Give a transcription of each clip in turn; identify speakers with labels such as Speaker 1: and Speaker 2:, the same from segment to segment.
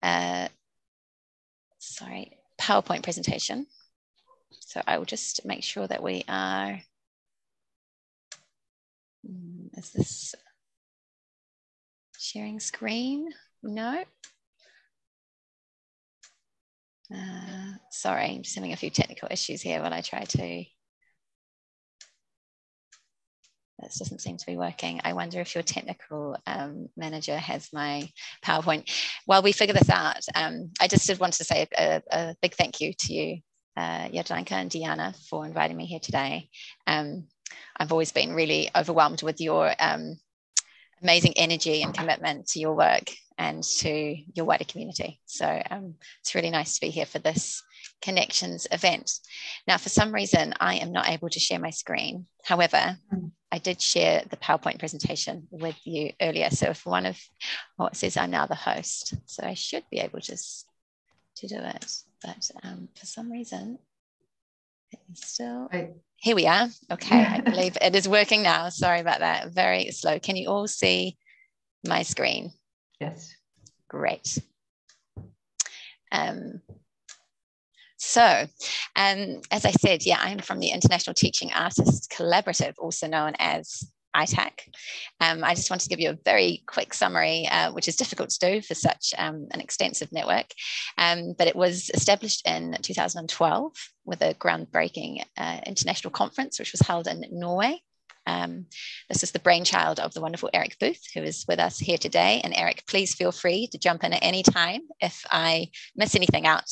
Speaker 1: PowerPoint presentation. So I will just make sure that we are, is this sharing screen? No. Sorry, I'm just having a few technical issues here while I try to. This doesn't seem to be working. I wonder if your technical manager has my PowerPoint. While we figure this out, I just did want to say a big thank you to you, Jadranka and Dijana, for inviting me here today. I've always been really overwhelmed with your amazing energy and commitment to your work and to your wider community. So it's really nice to be here for this Connections event. Now, for some reason, I am not able to share my screen. However, I did share the PowerPoint presentation with you earlier. So if one of, it says I'm now the host, so I should be able just to do it. But for some reason, it is still, here we are. Okay, I believe it is working now. Sorry about that, very slow. Can you all see my screen?
Speaker 2: Yes.
Speaker 1: Great. So, as I said, yeah, I'm from the International Teaching Artists Collaborative, also known as ITAC. I just want to give you a very quick summary, which is difficult to do for such an extensive network, but it was established in 2012 with a groundbreaking international conference, which was held in Norway. This is the brainchild of the wonderful Eric Booth, who is with us here today. And Eric, please feel free to jump in at any time if I miss anything out.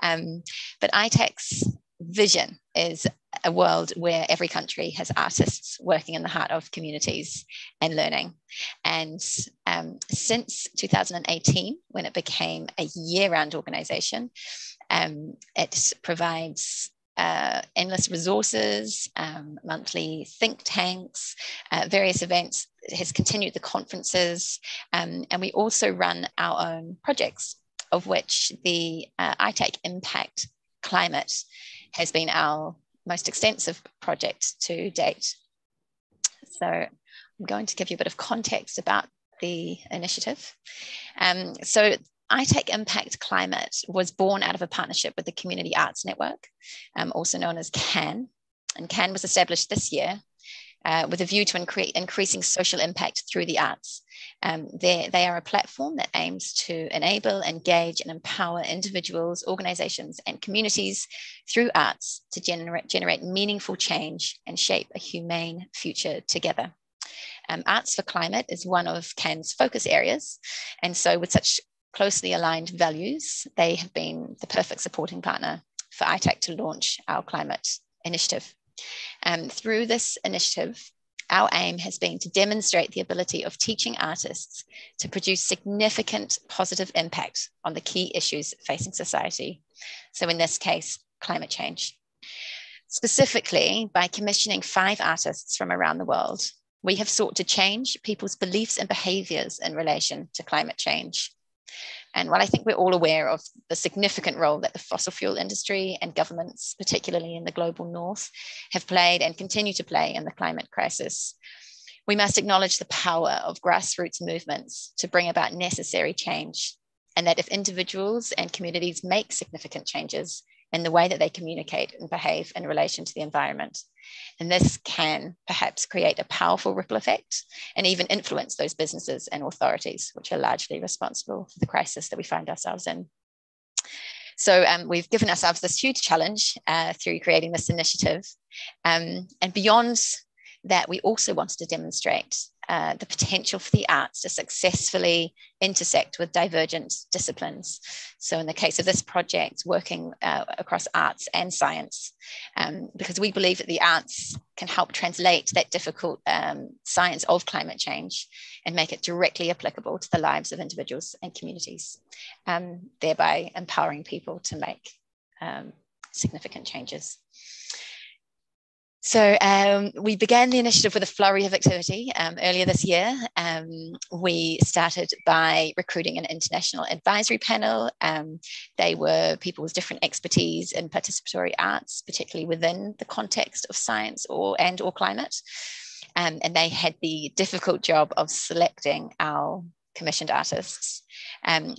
Speaker 1: But ITAC's vision is a world where every country has artists working in the heart of communities and learning. And since 2018, when it became a year-round organization, it provides endless resources, monthly think tanks, various events. It has continued the conferences, and we also run our own projects, of which the ITAC Impact Climate has been our most extensive project to date. So I'm going to give you a bit of context about the initiative. So ITAC Impact Climate was born out of a partnership with the Community Arts Network, also known as CAN. And CAN was established this year with a view to increasing social impact through the arts. They are a platform that aims to enable, engage, and empower individuals, organizations, and communities through arts to generate meaningful change and shape a humane future together. Arts for Climate is one of CAN's focus areas. And so with such closely aligned values, they have been the perfect supporting partner for ITAC to launch our climate initiative. Through this initiative, our aim has been to demonstrate the ability of teaching artists to produce significant positive impact on the key issues facing society. So in this case, climate change. Specifically, by commissioning 5 artists from around the world, we have sought to change people's beliefs and behaviors in relation to climate change. And while I think we're all aware of the significant role that the fossil fuel industry and governments, particularly in the global north, have played and continue to play in the climate crisis, we must acknowledge the power of grassroots movements to bring about necessary change, and that if individuals and communities make significant changes in the way that they communicate and behave in relation to the environment, and this can perhaps create a powerful ripple effect and even influence those businesses and authorities, which are largely responsible for the crisis that we find ourselves in. So we've given ourselves this huge challenge through creating this initiative. And beyond that, we also wanted to demonstrate the potential for the arts to successfully intersect with divergent disciplines. So in the case of this project, working across arts and science, because we believe that the arts can help translate that difficult science of climate change and make it directly applicable to the lives of individuals and communities, thereby empowering people to make significant changes. So we began the initiative with a flurry of activity earlier this year. We started by recruiting an international advisory panel. They were people with different expertise in participatory arts, particularly within the context of science or climate. And they had the difficult job of selecting our commissioned artists.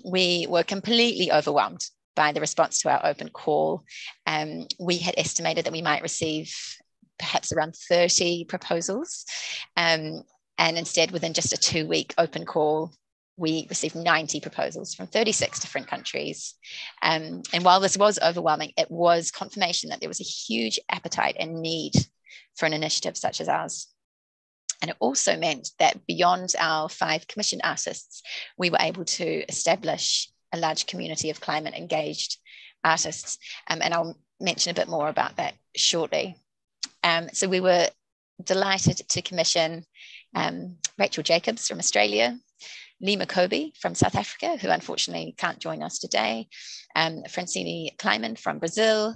Speaker 1: We were completely overwhelmed by the response to our open call. We had estimated that we might receive perhaps around 30 proposals. And instead, within just a 2-week open call, we received 90 proposals from 36 different countries. And while this was overwhelming, it was confirmation that there was a huge appetite and need for an initiative such as ours. And it also meant that beyond our 5 commissioned artists, we were able to establish a large community of climate engaged artists. And I'll mention a bit more about that shortly. So we were delighted to commission Rachael Jacobs from Australia, Mokobe from South Africa, who unfortunately can't join us today, Francine Kliemann from Brazil,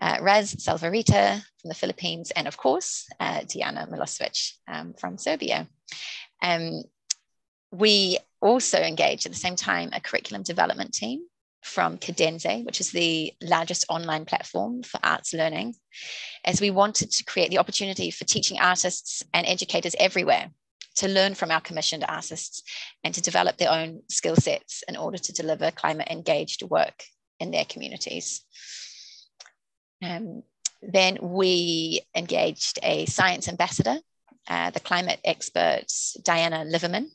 Speaker 1: Razcel Salvarita from the Philippines, and of course, Dijana Milošević from Serbia. We also engaged at the same time a curriculum development team from Cadenze, which is the largest online platform for arts learning, as we wanted to create the opportunity for teaching artists and educators everywhere to learn from our commissioned artists and to develop their own skill sets in order to deliver climate engaged work in their communities. Then we engaged a science ambassador, the climate expert Diana Liverman.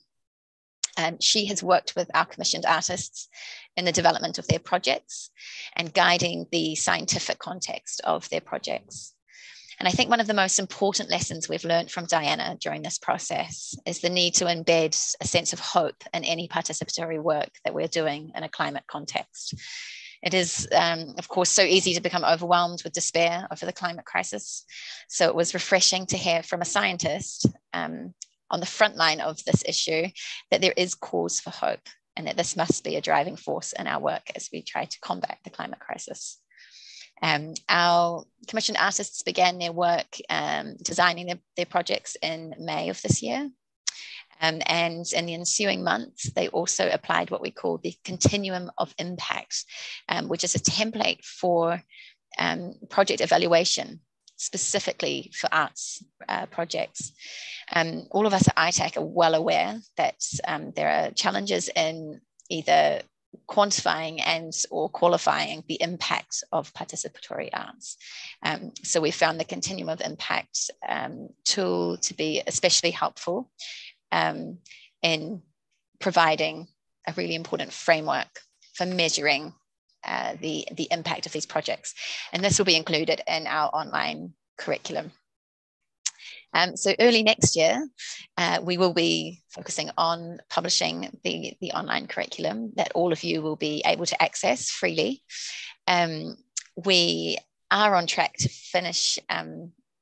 Speaker 1: She has worked with our commissioned artists in the development of their projects and guiding the scientific context of their projects. And I think one of the most important lessons we've learned from Diana during this process is the need to embed a sense of hope in any participatory work that we're doing in a climate context. It is, of course, so easy to become overwhelmed with despair over the climate crisis. So it was refreshing to hear from a scientist on the front line of this issue that there is cause for hope and that this must be a driving force in our work as we try to combat the climate crisis. Our commissioned artists began their work designing their projects in May of this year. And in the ensuing months, they also applied what we call the Continuum of Impacts, which is a template for project evaluation, specifically for arts projects. All of us at ITAC are well aware that there are challenges in either quantifying and or qualifying the impact of participatory arts. So we found the Continuum of Impact tool to be especially helpful in providing a really important framework for measuring the impact of these projects. And this will be included in our online curriculum. So early next year, we will be focusing on publishing the online curriculum that all of you will be able to access freely. We are on track to finish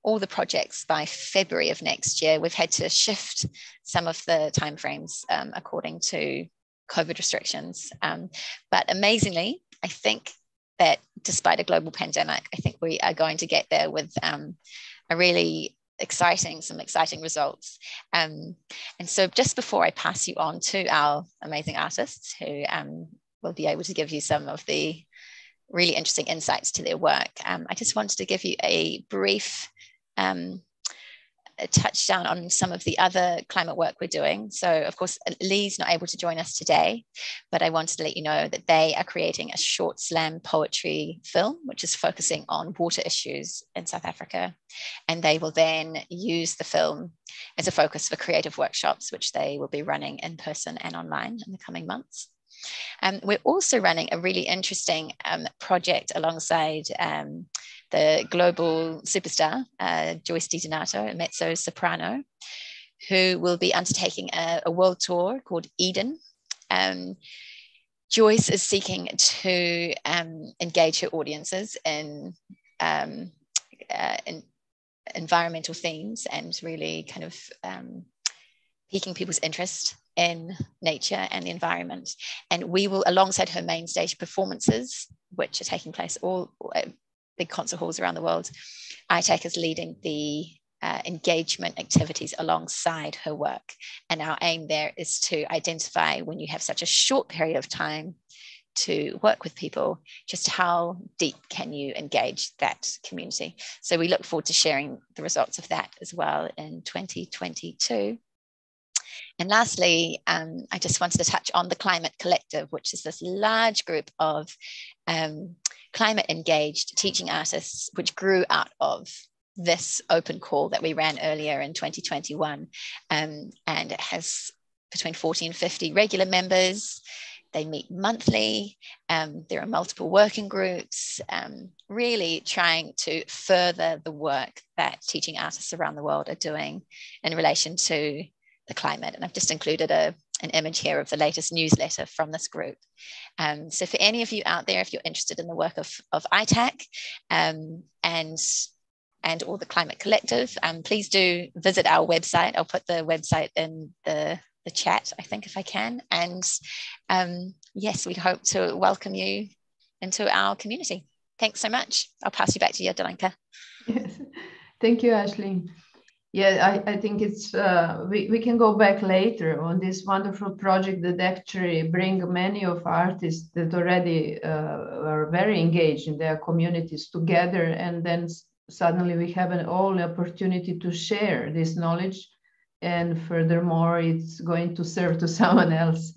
Speaker 1: all the projects by February of next year. We've had to shift some of the timeframes according to COVID restrictions. But amazingly, I think that despite a global pandemic, I think we are going to get there with a really some exciting results. And so just before I pass you on to our amazing artists who will be able to give you some of the really interesting insights to their work, I just wanted to give you a brief touchdown on some of the other climate work we're doing. So of course, Lee's not able to join us today, but I wanted to let you know that they are creating a short slam poetry film, which is focusing on water issues in South Africa. And they will then use the film as a focus for creative workshops, which they will be running in person and online in the coming months. We're also running a really interesting project alongside the global superstar, Joyce DiDonato, a mezzo soprano, who will be undertaking a world tour called Eden. Joyce is seeking to engage her audiences in environmental themes and really kind of piquing people's interest in nature and the environment. And we will, alongside her main stage performances, which are taking place all big concert halls around the world, ITAC is leading the engagement activities alongside her work. And our aim there is to identify, when you have such a short period of time to work with people, just how deep can you engage that community. So we look forward to sharing the results of that as well in 2022. And lastly, I just wanted to touch on the Climate Collective, which is this large group of climate engaged teaching artists, which grew out of this open call that we ran earlier in 2021. And it has between 40 and 50 regular members. They meet monthly. There are multiple working groups, really trying to further the work that teaching artists around the world are doing in relation to the climate. And I've just included an image here of the latest newsletter from this group. So for any of you out there, if you're interested in the work of ITAC and or the Climate Collective, please do visit our website. I'll put the website in the chat, I think, if I can. And yes, we hope to welcome you into our community. Thanks so much. I'll pass you back to you, Jadranka.
Speaker 2: Yes. Thank you, Aislinn. Yeah, I think it's we can go back later on this wonderful project that actually bring many of artists that already are very engaged in their communities together, and then suddenly we have an all opportunity to share this knowledge, and furthermore it's going to serve to someone else,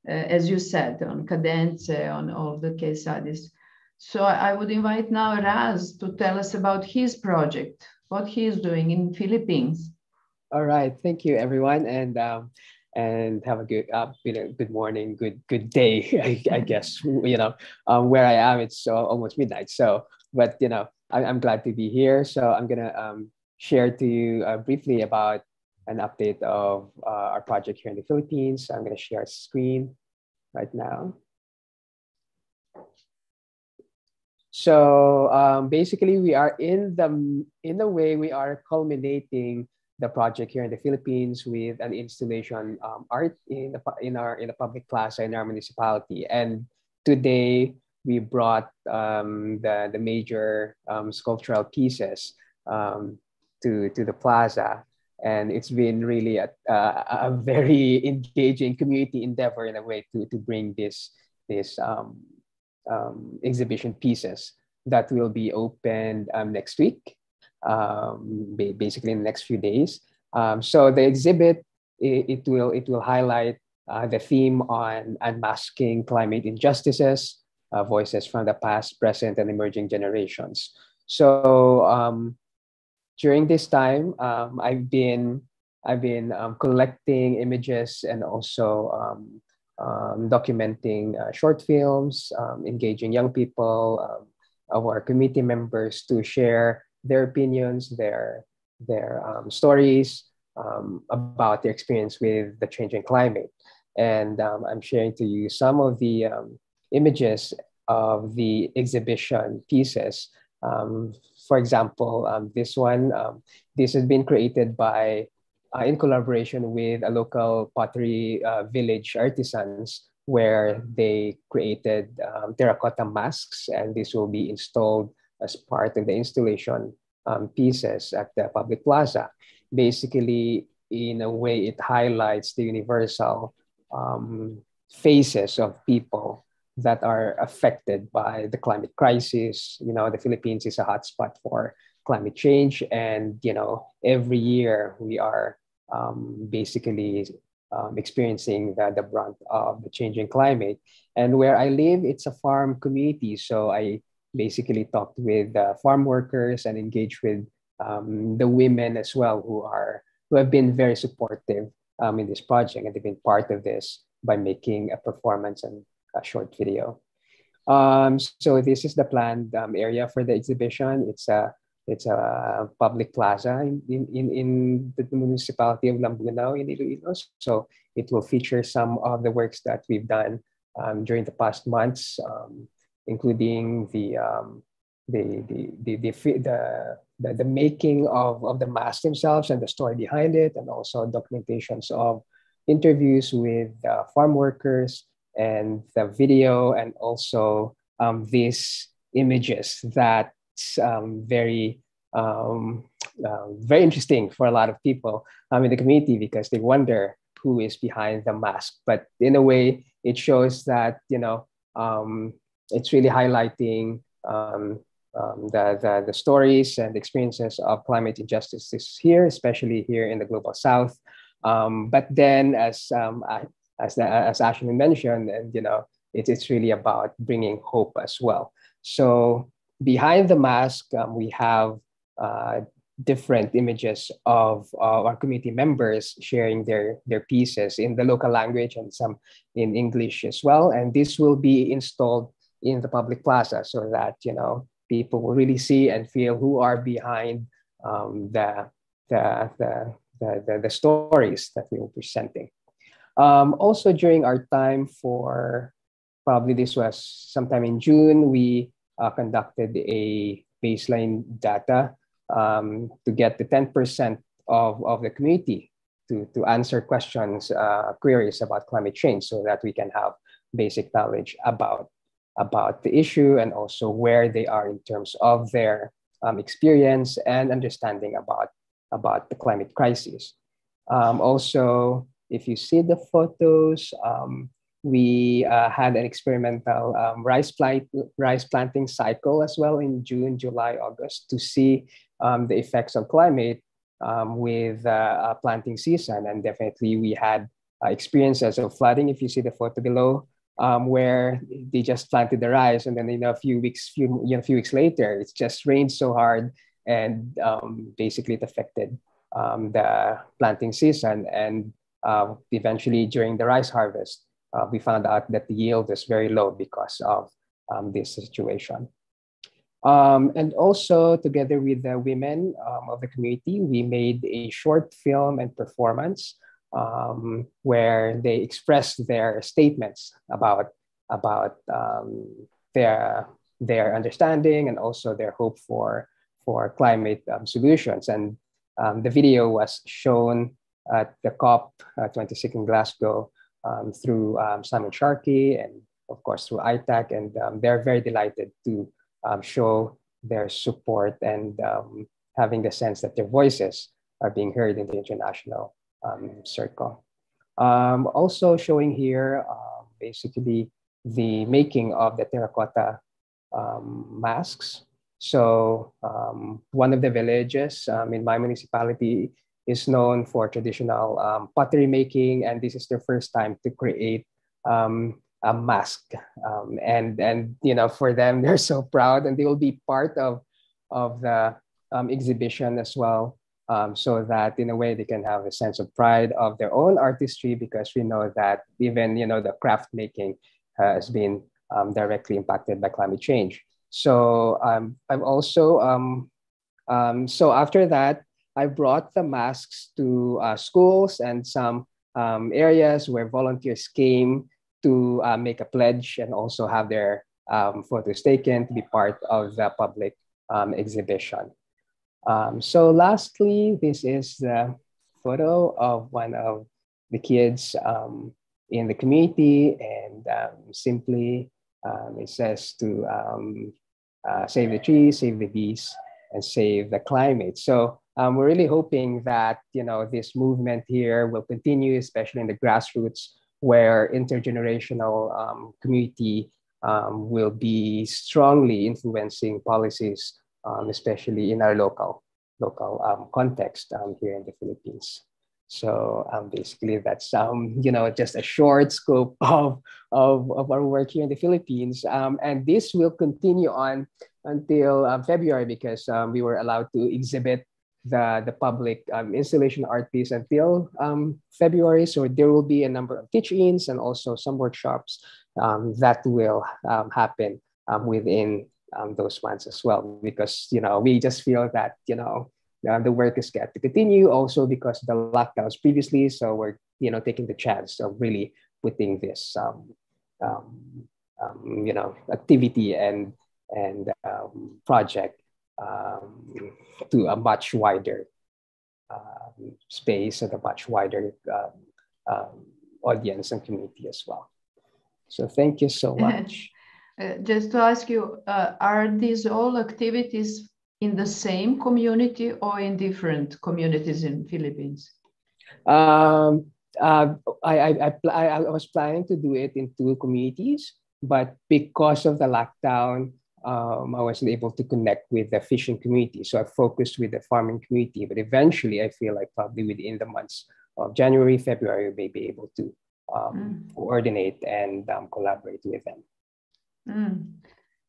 Speaker 2: as you said, on Cadence, on all the case studies. So I would invite now Raz to tell us about his project, what he is doing in Philippines.
Speaker 3: All right, thank you everyone, and have a good morning, good day. I guess where I am, it's almost midnight. So, but I'm glad to be here. So I'm gonna share to you briefly about an update of our project here in the Philippines. So I'm gonna share screen right now. So basically, we are in the way we are culminating the project here in the Philippines with an installation art in the public plaza in our municipality. And today we brought the major sculptural pieces to the plaza, and it's been really a very engaging community endeavor in a way to bring this exhibition pieces that will be opened next week, basically in the next few days. So the exhibit, it will highlight the theme on unmasking climate injustices, voices from the past, present, and emerging generations. So during this time, I've been collecting images and also documenting short films, engaging young people, of our committee members to share their opinions, their stories about their experience with the changing climate. And I'm sharing to you some of the images of the exhibition pieces. For example, this one, this has been created by in collaboration with a local pottery village artisans, where they created terracotta masks, and this will be installed as part of the installation pieces at the public plaza. Basically, in a way, it highlights the universal faces of people that are affected by the climate crisis. The Philippines is a hotspot for climate change, and every year we are basically experiencing the brunt of the changing climate. And where I live, it's a farm community, so I basically talked with farm workers and engaged with the women as well, who have been very supportive in this project, and they've been part of this by making a performance and a short video. So this is the planned area for the exhibition. It's a public plaza in the municipality of Lambunaw in Iloilo. So it will feature some of the works that we've done during the past months, including the making of the masks themselves and the story behind it, and also documentations of interviews with farm workers, and the video, and also these images that very interesting for a lot of people in the community, because they wonder who is behind the mask. But in a way, it shows that it's really highlighting the stories and experiences of climate injustices here, especially here in the global South. But then, as Ashley mentioned, and it's really about bringing hope as well. So behind the mask, we have different images of our community members sharing their pieces in the local language and some in English as well. And this will be installed in the public plaza so that people will really see and feel who are behind the stories that we were presenting. Also during our time for, probably this was sometime in June, we conducted a baseline data to get the 10% of the community to answer questions, queries about climate change, so that we can have basic knowledge about the issue and also where they are in terms of their experience and understanding about the climate crisis. Also, if you see the photos, we had an experimental rice planting cycle as well in June, July, August to see the effects of climate with planting season. And definitely we had experiences of flooding, if you see the photo below, where they just planted the rice, and then a few weeks later, it's just rained so hard, and basically it affected the planting season. And eventually during the rice harvest, we found out that the yield is very low because of this situation. And also together with the women of the community, we made a short film and performance where they expressed their statements about their understanding and also their hope for climate solutions. And the video was shown at the COP26 in Glasgow through Simon Sharkey and of course through ITAC, and they're very delighted to show their support and having the sense that their voices are being heard in the international circle. Also showing here basically the making of the terracotta masks. So one of the villages in my municipality is known for traditional pottery making, and this is their first time to create a mask. And for them, they're so proud, and they will be part of the exhibition as well, so that in a way they can have a sense of pride of their own artistry, because we know that even the craft making has been directly impacted by climate change. So I've also so after that, I brought the masks to schools and some areas where volunteers came to make a pledge and also have their photos taken to be part of the public exhibition. So lastly, this is the photo of one of the kids in the community, and simply it says to save the trees, save the bees, and save the climate. So we're really hoping that this movement here will continue, especially in the grassroots, where intergenerational community will be strongly influencing policies, especially in our local context here in the Philippines. So basically that's just a short scope of our work here in the Philippines, and this will continue on until February, because we were allowed to exhibit the public installation art piece until February. So there will be a number of teach-ins and also some workshops that will happen within those months as well, because we just feel that the work is got to continue, also because of the lockdowns previously. So we're taking the chance of really putting this activity and project to a much wider space and a much wider audience and community as well. So thank you so much.
Speaker 2: Just to ask you, are these all activities in the same community or in different communities in Philippines?
Speaker 3: I was planning to do it in 2 communities, but because of the lockdown, I wasn't able to connect with the fishing community. So I focused with the farming community, but eventually I feel like probably within the months January, February, we may be able to coordinate and collaborate with them.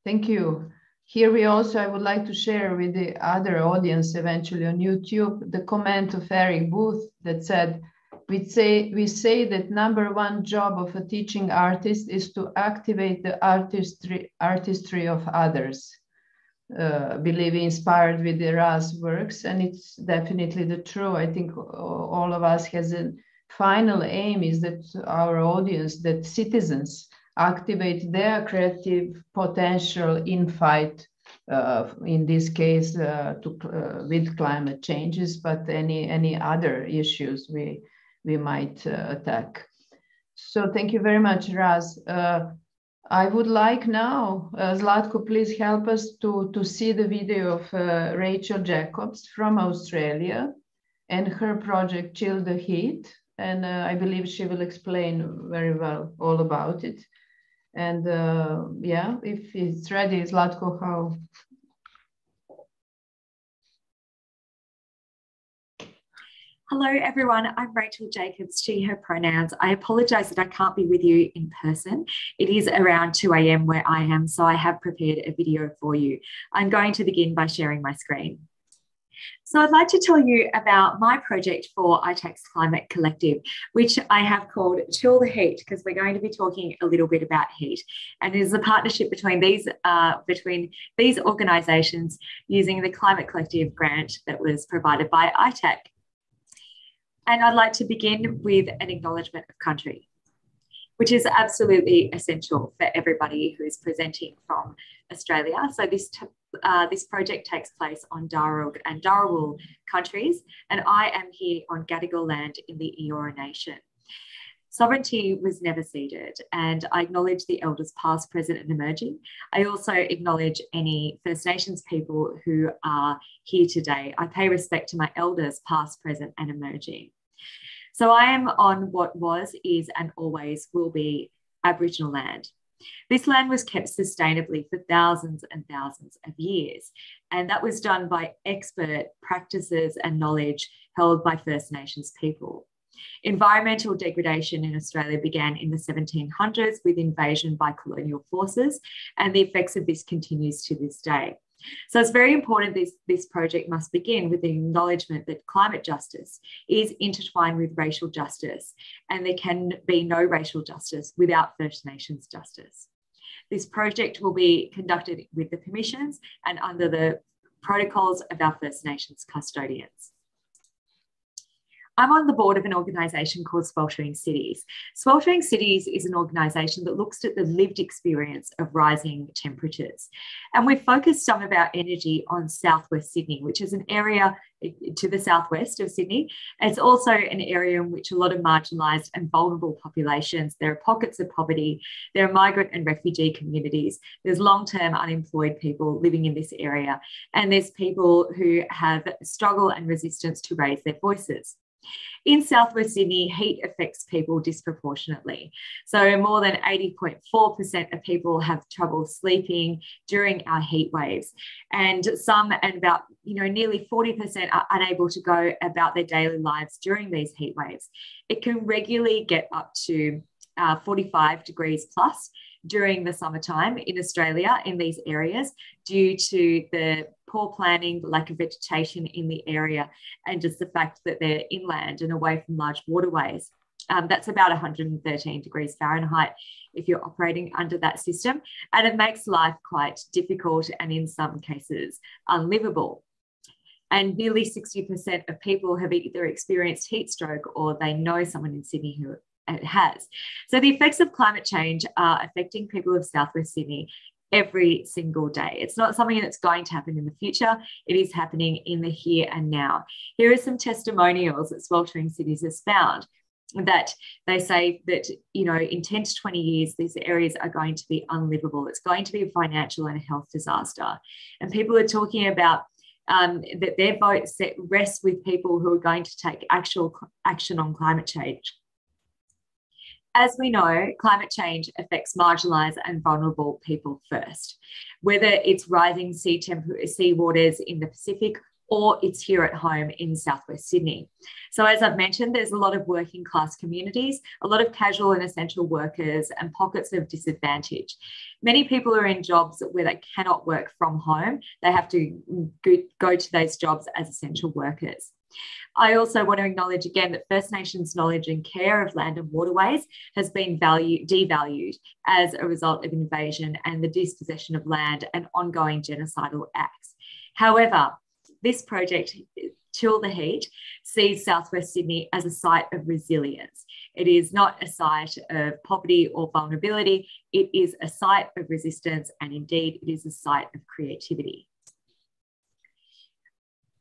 Speaker 2: Thank you. Here I would like to share with the other audience eventually on YouTube the comment of Eric Booth that said, we say that number one job of a teaching artist is to activate the artistry of others. Believe inspired with the Raz works, and it's definitely the true. I think all of us has a final aim is that our audience, that citizens activate their creative potential in fight, in this case, with climate changes, but any other issues we might attack. So thank you very much, Raz. I would like now, Zlatko, please help us to see the video of Rachael Jacobs from Australia and her project Chill the Heat. And I believe she will explain very well all about it. And yeah, if it's ready, Zlatko, how?
Speaker 4: Hello, everyone. I'm Rachael Jacobs, she, her pronouns. I apologise that I can't be with you in person. It is around 2 a.m. where I am, so I have prepared a video for you. I'm going to begin by sharing my screen. So I'd like to tell you about my project for ITAC's Climate Collective, which I have called Chill the Heat, because we're going to be talking a little bit about heat. And it is a partnership between these organisations using the Climate Collective grant that was provided by ITAC. And I'd like to begin with an acknowledgement of country, which is absolutely essential for everybody who is presenting from Australia. So this project takes place on Darug and Darawal countries, and I am here on Gadigal land in the Eora Nation. Sovereignty was never ceded, and I acknowledge the elders past, present and emerging. I also acknowledge any First Nations people who are here today. I pay respect to my elders past, present and emerging. So I am on what was, is and always will be Aboriginal land. This land was kept sustainably for thousands and thousands of years, and that was done by expert practices and knowledge held by First Nations people. Environmental degradation in Australia began in the 1700s with invasion by colonial forces, and the effects of this continues to this day. So it's very important this project must begin with the acknowledgement that climate justice is intertwined with racial justice, and there can be no racial justice without First Nations justice. This project will be conducted with the permissions and under the protocols of our First Nations custodians. I'm on the board of an organisation called Sweltering Cities. Sweltering Cities is an organisation that looks at the lived experience of rising temperatures. And we've focused some of our energy on southwest Sydney, which is an area to the southwest of Sydney. And it's also an area in which a lot of marginalised and vulnerable populations, there are pockets of poverty, there are migrant and refugee communities, there's long-term unemployed people living in this area, and there's people who have struggle and resistance to raise their voices. In southwest Sydney, heat affects people disproportionately. So more than 80.4% of people have trouble sleeping during our heat waves, and about nearly 40% are unable to go about their daily lives during these heat waves. It can regularly get up to 45 degrees plus during the summertime in Australia in these areas due to the poor planning, lack of vegetation in the area, and just the fact that they're inland and away from large waterways. That's about 113 degrees Fahrenheit if you're operating under that system, and it makes life quite difficult and in some cases unlivable. And nearly 60% of people have either experienced heat stroke or they know someone in Sydney who it has. So the effects of climate change are affecting people of southwest Sydney every single day. It's not something that's going to happen in the future. It is happening in the here and now. Here are some testimonials that Sweltering Cities has found that they say that, in 10 to 20 years, these areas are going to be unlivable. It's going to be a financial and a health disaster. And people are talking about that their vote rests with people who are going to take actual action on climate change. As we know, climate change affects marginalised and vulnerable people first, whether it's rising sea waters in the Pacific or it's here at home in Southwest Sydney. So as I've mentioned, there's a lot of working class communities, a lot of casual and essential workers, and pockets of disadvantage. Many people are in jobs where they cannot work from home. They have to go to those jobs as essential workers. I also want to acknowledge again that First Nations knowledge and care of land and waterways has been devalued as a result of invasion and the dispossession of land and ongoing genocidal acts. However, this project, Chill the Heat, sees Southwest Sydney as a site of resilience. It is not a site of poverty or vulnerability. It is a site of resistance, and indeed it is a site of creativity.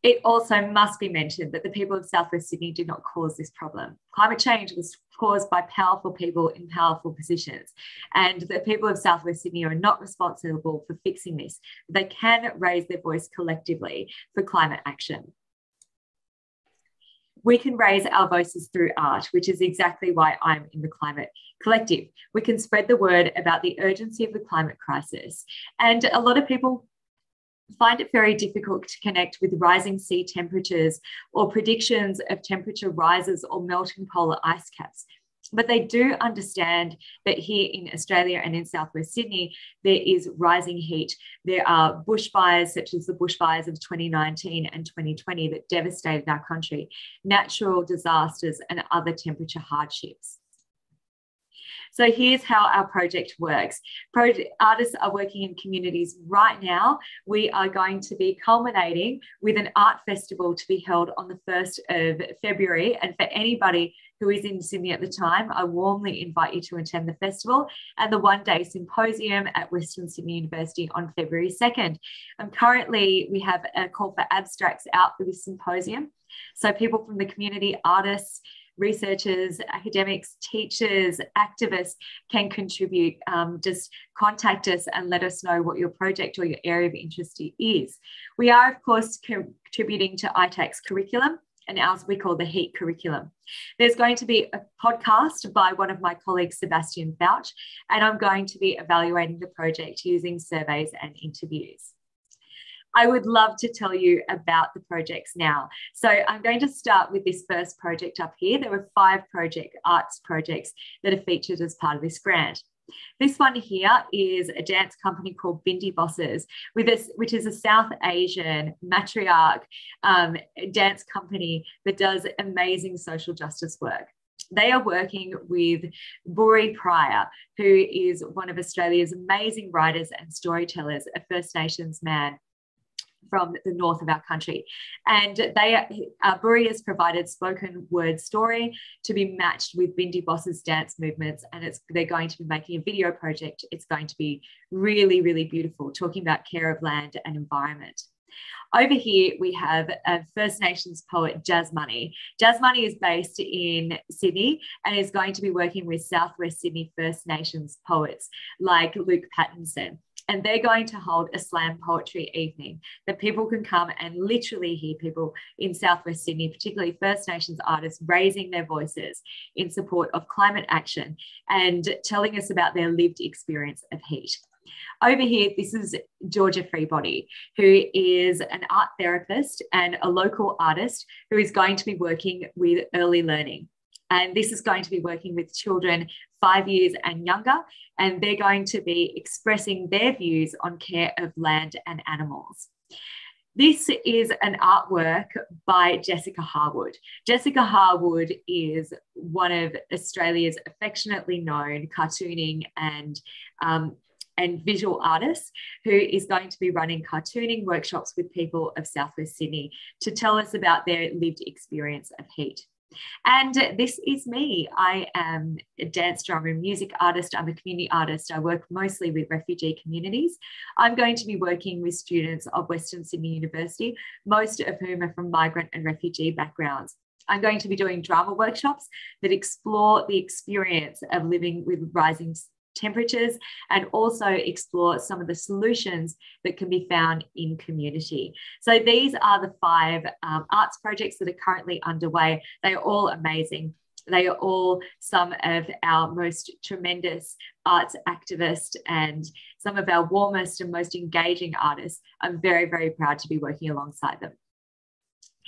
Speaker 4: It also must be mentioned that the people of Southwest Sydney did not cause this problem. Climate change was caused by powerful people in powerful positions, and the people of Southwest Sydney are not responsible for fixing this. They can raise their voice collectively for climate action. We can raise our voices through art, which is exactly why I'm in the Climate Collective. We can spread the word about the urgency of the climate crisis. And a lot of people find it very difficult to connect with rising sea temperatures or predictions of temperature rises or melting polar ice caps. But they do understand that here in Australia and in Southwest Sydney, there is rising heat. There are bushfires, such as the bushfires of 2019 and 2020 that devastated our country, natural disasters and other temperature hardships. So here's how our project works. Artists are working in communities right now. We are going to be culminating with an art festival to be held on the 1st of February. And for anybody who is in Sydney at the time, I warmly invite you to attend the festival and the one-day symposium at Western Sydney University on February 2nd. Currently, we have a call for abstracts out for this symposium. So people from the community, artists, researchers, academics, teachers, activists can contribute. Just contact us and let us know what your project or your area of interest is. We are, of course, contributing to ITAC's curriculum, and ours we call the HEAT curriculum. There's going to be a podcast by one of my colleagues, Sebastian Fouch, and I'm going to be evaluating the project using surveys and interviews. I would love to tell you about the projects now. So I'm going to start with this first project up here. There were 5 arts projects that are featured as part of this grant. This one here is a dance company called Bindi Bosses, which is a South Asian matriarch dance company that does amazing social justice work. They are working with Buri Pryor, who is one of Australia's amazing writers and storytellers, a First Nations man from the north of our country. And Buri has provided spoken word story to be matched with Bindi Boss's dance movements, and they're going to be making a video project. It's going to be really, really beautiful, talking about care of land and environment. Over here, we have a First Nations poet, Jazz Money. Jazz Money is based in Sydney and is going to be working with Southwest Sydney First Nations poets like Luke Pattinson. And they're going to hold a slam poetry evening that people can come and literally hear people in Southwest Sydney, particularly First Nations artists, raising their voices in support of climate action and telling us about their lived experience of heat. Over here, this is Georgia Freebody, who is an art therapist and a local artist who is going to be working with early learning. And this is going to be working with children 5 years and younger, and they're going to be expressing their views on care of land and animals. This is an artwork by Jessica Harwood. Jessica Harwood is one of Australia's affectionately known cartooning and visual artists, who is going to be running cartooning workshops with people of Southwest Sydney to tell us about their lived experience of heat. And this is me. I am a dance, drama and music artist. I'm a community artist. I work mostly with refugee communities. I'm going to be working with students of Western Sydney University, most of whom are from migrant and refugee backgrounds. I'm going to be doing drama workshops that explore the experience of living with rising temperatures and also explore some of the solutions that can be found in community. So these are the 5 arts projects that are currently underway. They are all amazing. They are all some of our most tremendous arts activists and some of our warmest and most engaging artists. I'm very, very proud to be working alongside them.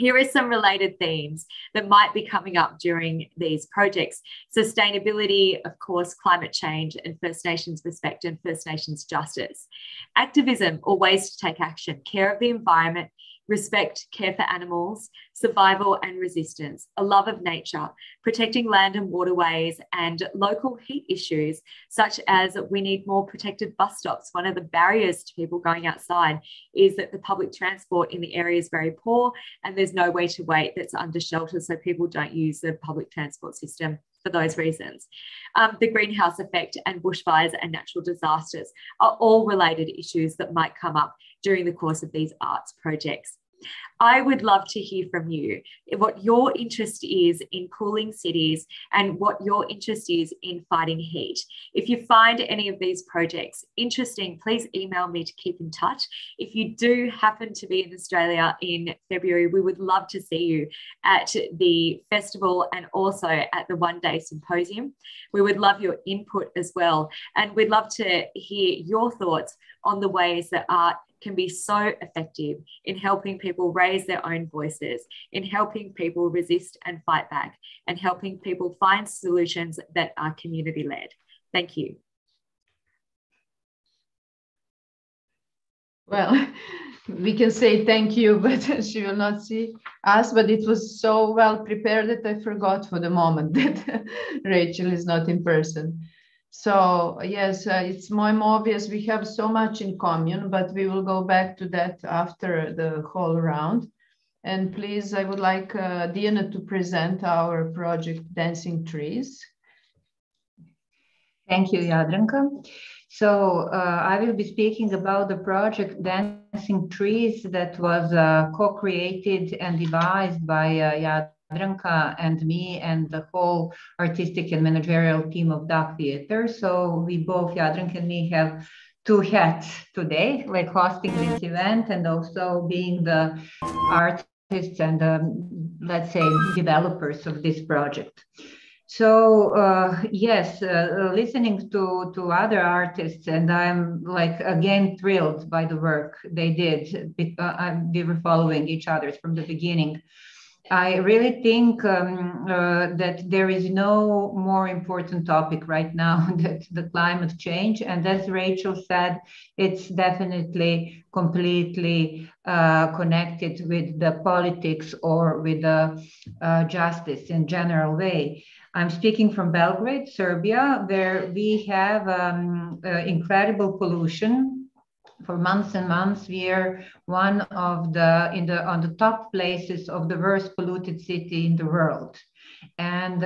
Speaker 4: Here are some related themes that might be coming up during these projects. Sustainability, of course, climate change, and First Nations respect and First Nations justice. Activism, or ways to take action, care of the environment, respect, care for animals, survival and resistance, a love of nature, protecting land and waterways, and local heat issues, such as we need more protected bus stops. One of the barriers to people going outside is that the public transport in the area is very poor and there's no way to wait that's under shelter, so people don't use the public transport system for those reasons. The greenhouse effect and bushfires and natural disasters are all related issues that might come up during the course of these arts projects. I would love to hear from you what your interest is in cooling cities and what your interest is in fighting heat. If you find any of these projects interesting, please email me to keep in touch. If you do happen to be in Australia in February, we would love to see you at the festival and also at the one-day symposium. We would love your input as well. And we'd love to hear your thoughts on the ways that art can be so effective in helping people raise their own voices, in helping people resist and fight back, and helping people find solutions that are community-led. Thank you.
Speaker 2: Well, we can say thank you, but she will not see us, but it was so well prepared that I forgot for the moment that Rachael is not in person. So yes, it's more obvious we have so much in common, but we will go back to that after the whole round. And please, I would like Dijana to present our project Dancing Trees.
Speaker 5: Thank you, Jadranka. So I will be speaking about the project Dancing Trees that was co-created and devised by Jadranka and me and the whole artistic and managerial team of DAC Theatre. So we both, Jadranka and me, have two hats today, like hosting this event and also being the artists and let's say developers of this project. So yes, listening to other artists, and I'm like again thrilled by the work they did. We were following each other from the beginning. I really think that there is no more important topic right now than the climate change. And as Rachael said, it's definitely completely connected with the politics or with the justice in general way. I'm speaking from Belgrade, Serbia, where we have incredible pollution. For months and months, we are one of on the top places of the worst polluted city in the world. And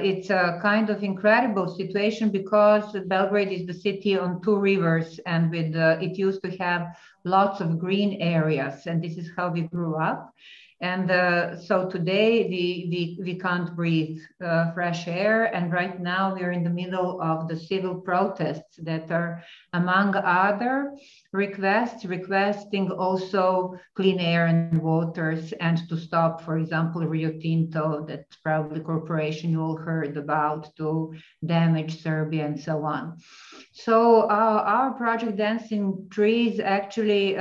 Speaker 5: it's a kind of incredible situation because Belgrade is the city on two rivers, and with it used to have lots of green areas, and this is how we grew up. And so today we can't breathe fresh air. And right now we're in the middle of the civil protests that are, among other requesting also clean air and waters, and to stop, for example, Rio Tinto, that's probably a corporation you all heard about, to damage Serbia and so on. So our project Dancing Trees actually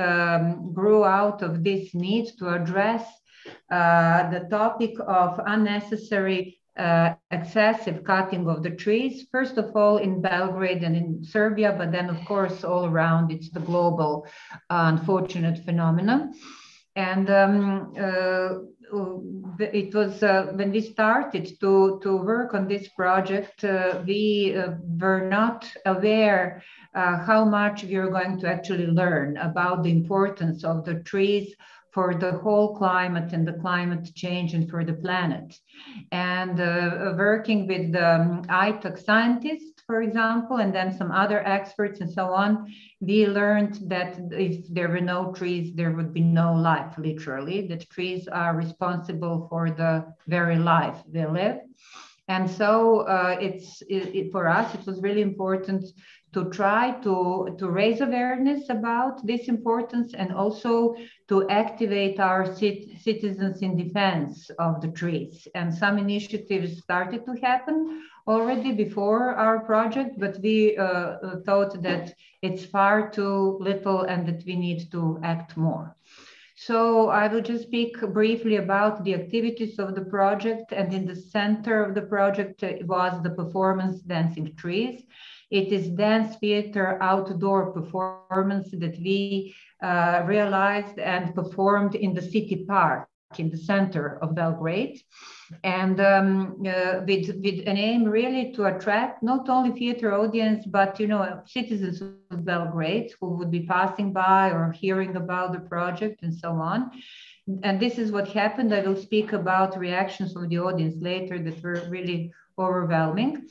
Speaker 5: grew out of this need to address the topic of unnecessary excessive cutting of the trees, first of all in Belgrade and in Serbia, but then of course all around. It's the global unfortunate phenomenon. And it was when we started to work on this project, we were not aware how much we were going to actually learn about the importance of the trees for the whole climate and the climate change and for the planet. And working with the ITAC scientists, for example, and then some other experts and so on, we learned that if there were no trees, there would be no life, literally. That trees are responsible for the very life they live. And so for us, it was really important to try to raise awareness about this importance, and also to activate our citizens in defense of the trees. And some initiatives started to happen already before our project, but we thought that it's far too little and that we need to act more. So I will just speak briefly about the activities of the project. And in the center of the project was the performance Dancing Trees. It is dance theater outdoor performance that we realized and performed in the city park in the center of Belgrade, and with an aim really to attract not only theater audience, but citizens of Belgrade who would be passing by or hearing about the project and so on. And this is what happened. I will speak about reactions of the audience later that were really overwhelming.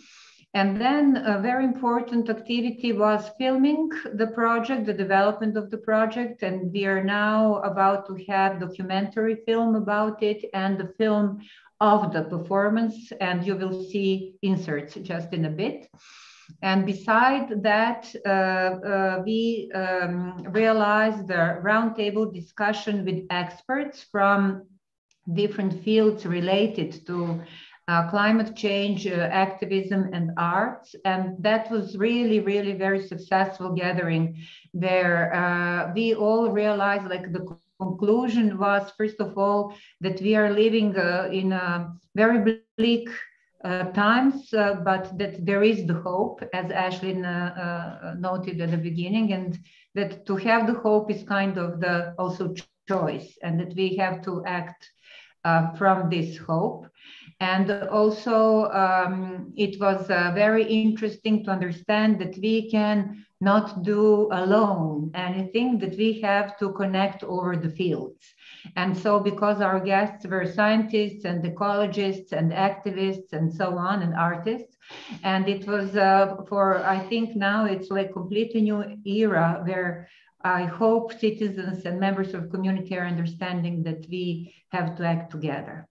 Speaker 5: And then a very important activity was filming the project, the development of the project. And we are now about to have documentary film about it and the film of the performance. And you will see inserts just in a bit. And beside that, we realized the roundtable discussion with experts from different fields related to climate change, activism, and arts. And that was really, really very successful gathering where we all realized, like, the conclusion was, first of all, that we are living in very bleak times, but that there is the hope, as Aislinn noted at the beginning, and that to have the hope is kind of the also choice, and that we have to act from this hope. And also, it was very interesting to understand that we can not do alone anything, that we have to connect over the fields. And so because our guests were scientists and ecologists and activists and so on, and artists, and it was I think now it's like completely new era where I hope citizens and members of community are understanding that we have to act together.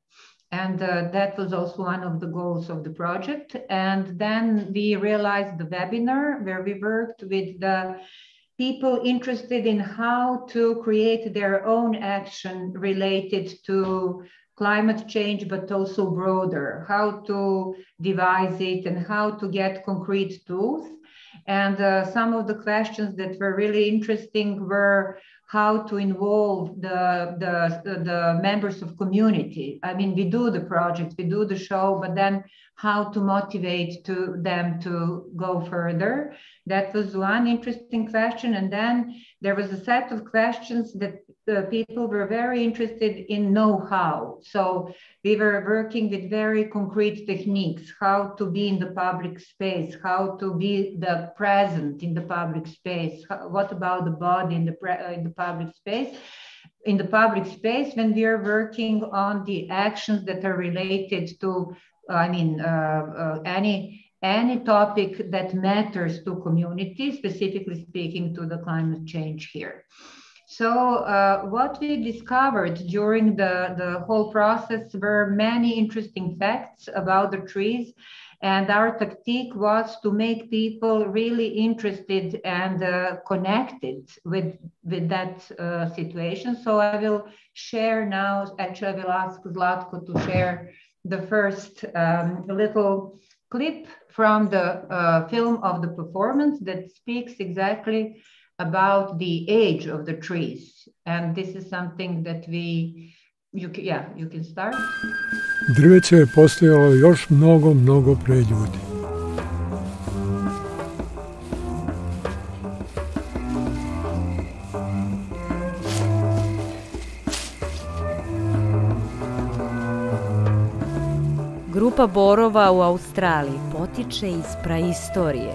Speaker 5: And that was also one of the goals of the project. And then we realized the webinar where we worked with the people interested in how to create their own action related to climate change, but also broader, how to devise it and how to get concrete tools. And some of the questions that were really interesting were how to involve the members of community. I mean, we do the project, we do the show, but then how to motivate them to go further. That was one interesting question. And then there was a set of questions that people were very interested in know-how. So we were working with very concrete techniques, how to be in the public space, how to be present in the public space. What about the body in the public space? In the public space, when we are working on the actions that are related to, any topic that matters to community, specifically speaking to the climate change here. So what we discovered during the whole process were many interesting facts about the trees. And our tactic was to make people really interested and connected with that situation. So I will share now, actually I will ask Zlatko to share the first little clip from the film of the performance that speaks exactly about the age of the trees. And this is something that you can start.
Speaker 6: Drveće je postojalo još mnogo pre ljudi.
Speaker 7: Grupa borova u Australiji potiče iz praistorije.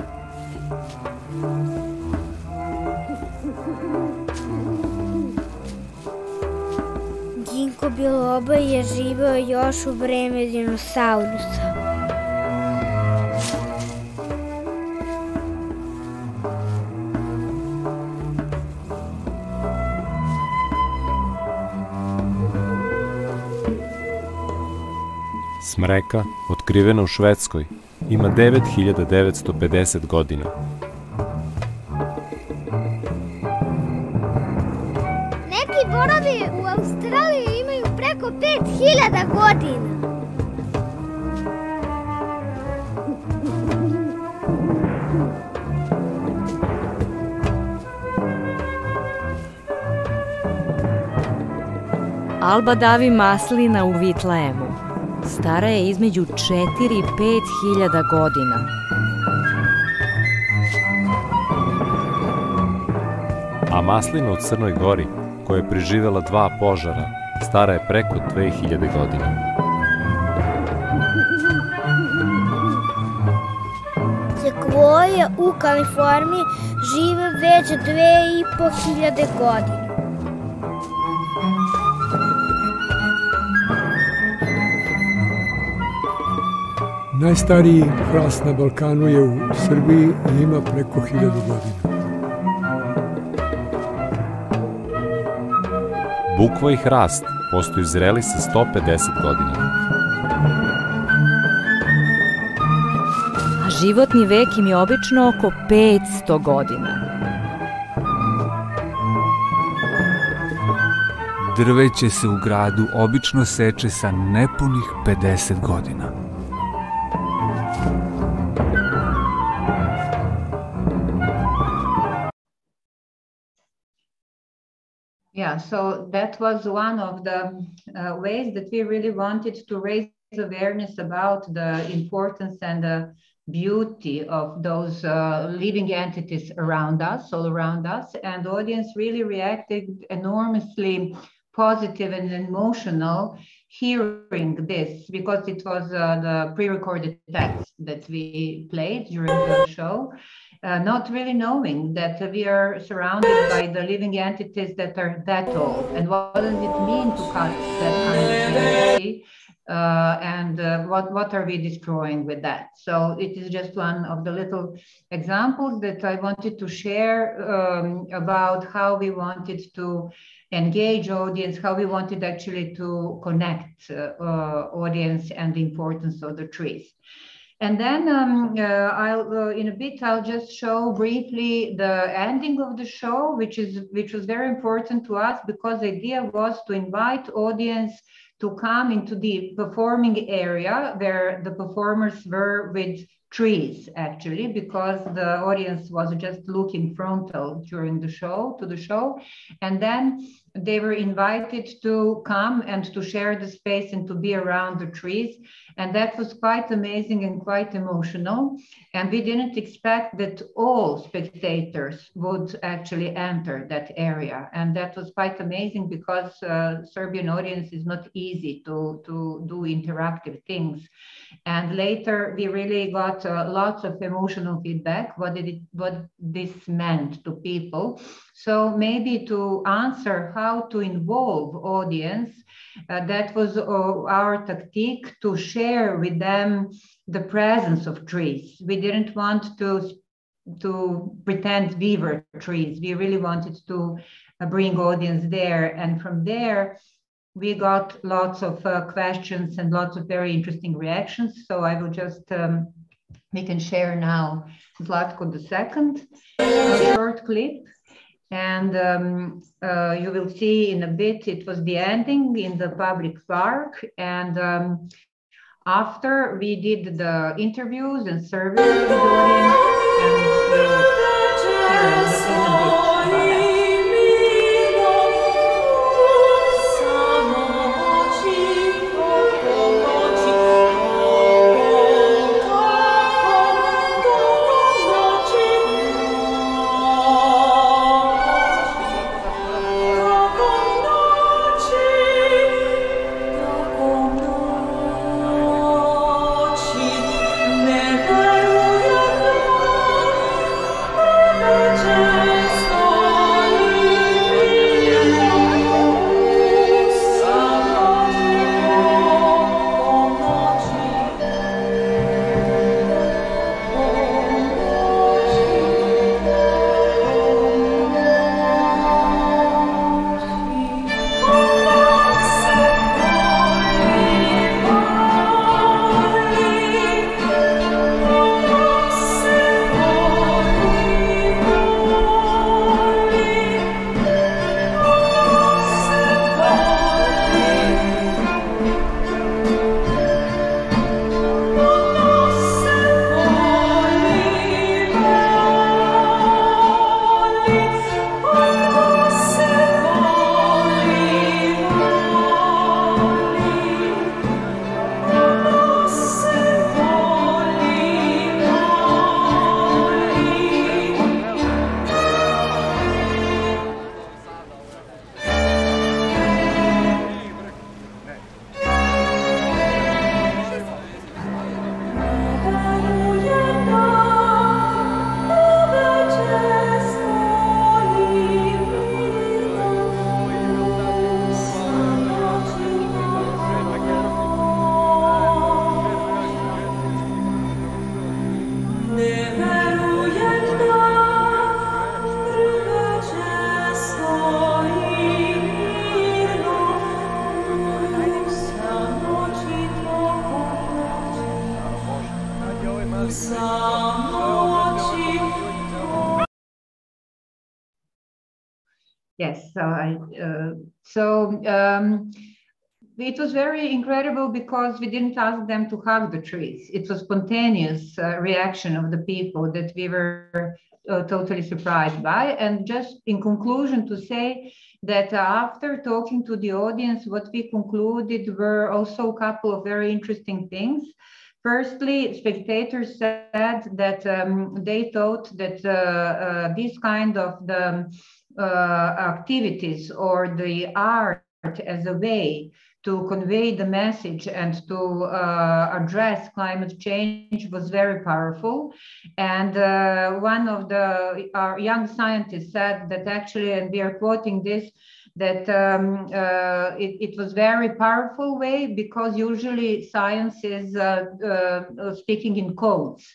Speaker 8: Ginkgo biloba je živeo još u vreme dinosaurusa.
Speaker 9: Smreka, otkrivena u Švedskoj, ima 9950 godina.
Speaker 8: Neki borovi u Australiji imaju preko 5000 godina.
Speaker 7: Alba davi maslina u Vitlejemu. Stara je između 4 i 5 hiljada godina.
Speaker 9: A maslina u Crnoj Gori, koja je preživela 2 požara, stara je preko 2000 godina.
Speaker 8: Sekvoje u Kaliforniji žive već 2500 godina.
Speaker 6: Najstariji hrast na Balkanu je u Srbiji i ima preko 1000 godina.
Speaker 9: Bukva i hrast postaju zreli sa 150 godina.
Speaker 7: A životni vek im je obično oko 500 godina.
Speaker 10: Drveće se u gradu obično seče sa nepunih 50 godina.
Speaker 5: Yeah, so that was one of the ways that we really wanted to raise awareness about the importance and the beauty of those living entities around us, all around us. And the audience really reacted enormously positive and emotional hearing this, because it was the pre-recorded text that we played during the show. Not really knowing that we are surrounded by the living entities that are that old, and what does it mean to cut that kind of energy, and what are we destroying with that? So it is just one of the little examples that I wanted to share about how we wanted to engage audience, how we wanted actually to connect audience and the importance of the trees. And then in a bit, I'll just show briefly the ending of the show, which was very important to us, because the idea was to invite audience to come into the performing area where the performers were with trees, actually, because the audience was just looking frontal during the show, and then they were invited to come and to share the space and to be around the trees. And that was quite amazing and quite emotional. And we didn't expect that all spectators would actually enter that area. And that was quite amazing, because Serbian audience is not easy to do interactive things. And later we really got lots of emotional feedback, what this meant to people. So maybe to answer how to involve audience, that was our tactic, to share with them the presence of trees. We didn't want to pretend we were trees. We really wanted to bring audience there. And from there, we got lots of questions and lots of very interesting reactions. So I will just, we can share now Zlatko II, a short clip. And you will see in a bit, it was the ending in the public park. And after we did the interviews and surveys with the audience, and we'll hear in a bit about that.
Speaker 11: Never
Speaker 5: Yes. It was very incredible because we didn't ask them to hug the trees. It was spontaneous reaction of the people that we were totally surprised by. And just in conclusion to say that after talking to the audience, what we concluded were also a couple of very interesting things. Firstly, spectators said that they thought that this kind of the activities or the art as a way to convey the message and to address climate change was very powerful. And one of our young scientists said that actually, and we are quoting this, that it was very powerful way because usually science is speaking in codes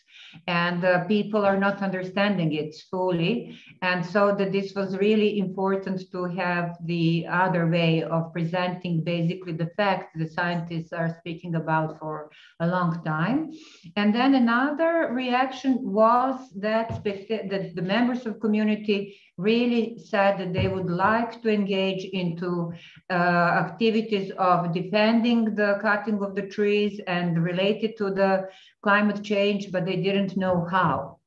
Speaker 5: and people are not understanding it fully. And so that this was really important to have the other way of presenting basically the facts the scientists are speaking about for a long time. And then another reaction was that the members of community really said that they would like to engage into activities of defending the cutting of the trees and related to the climate change, but they didn't know how.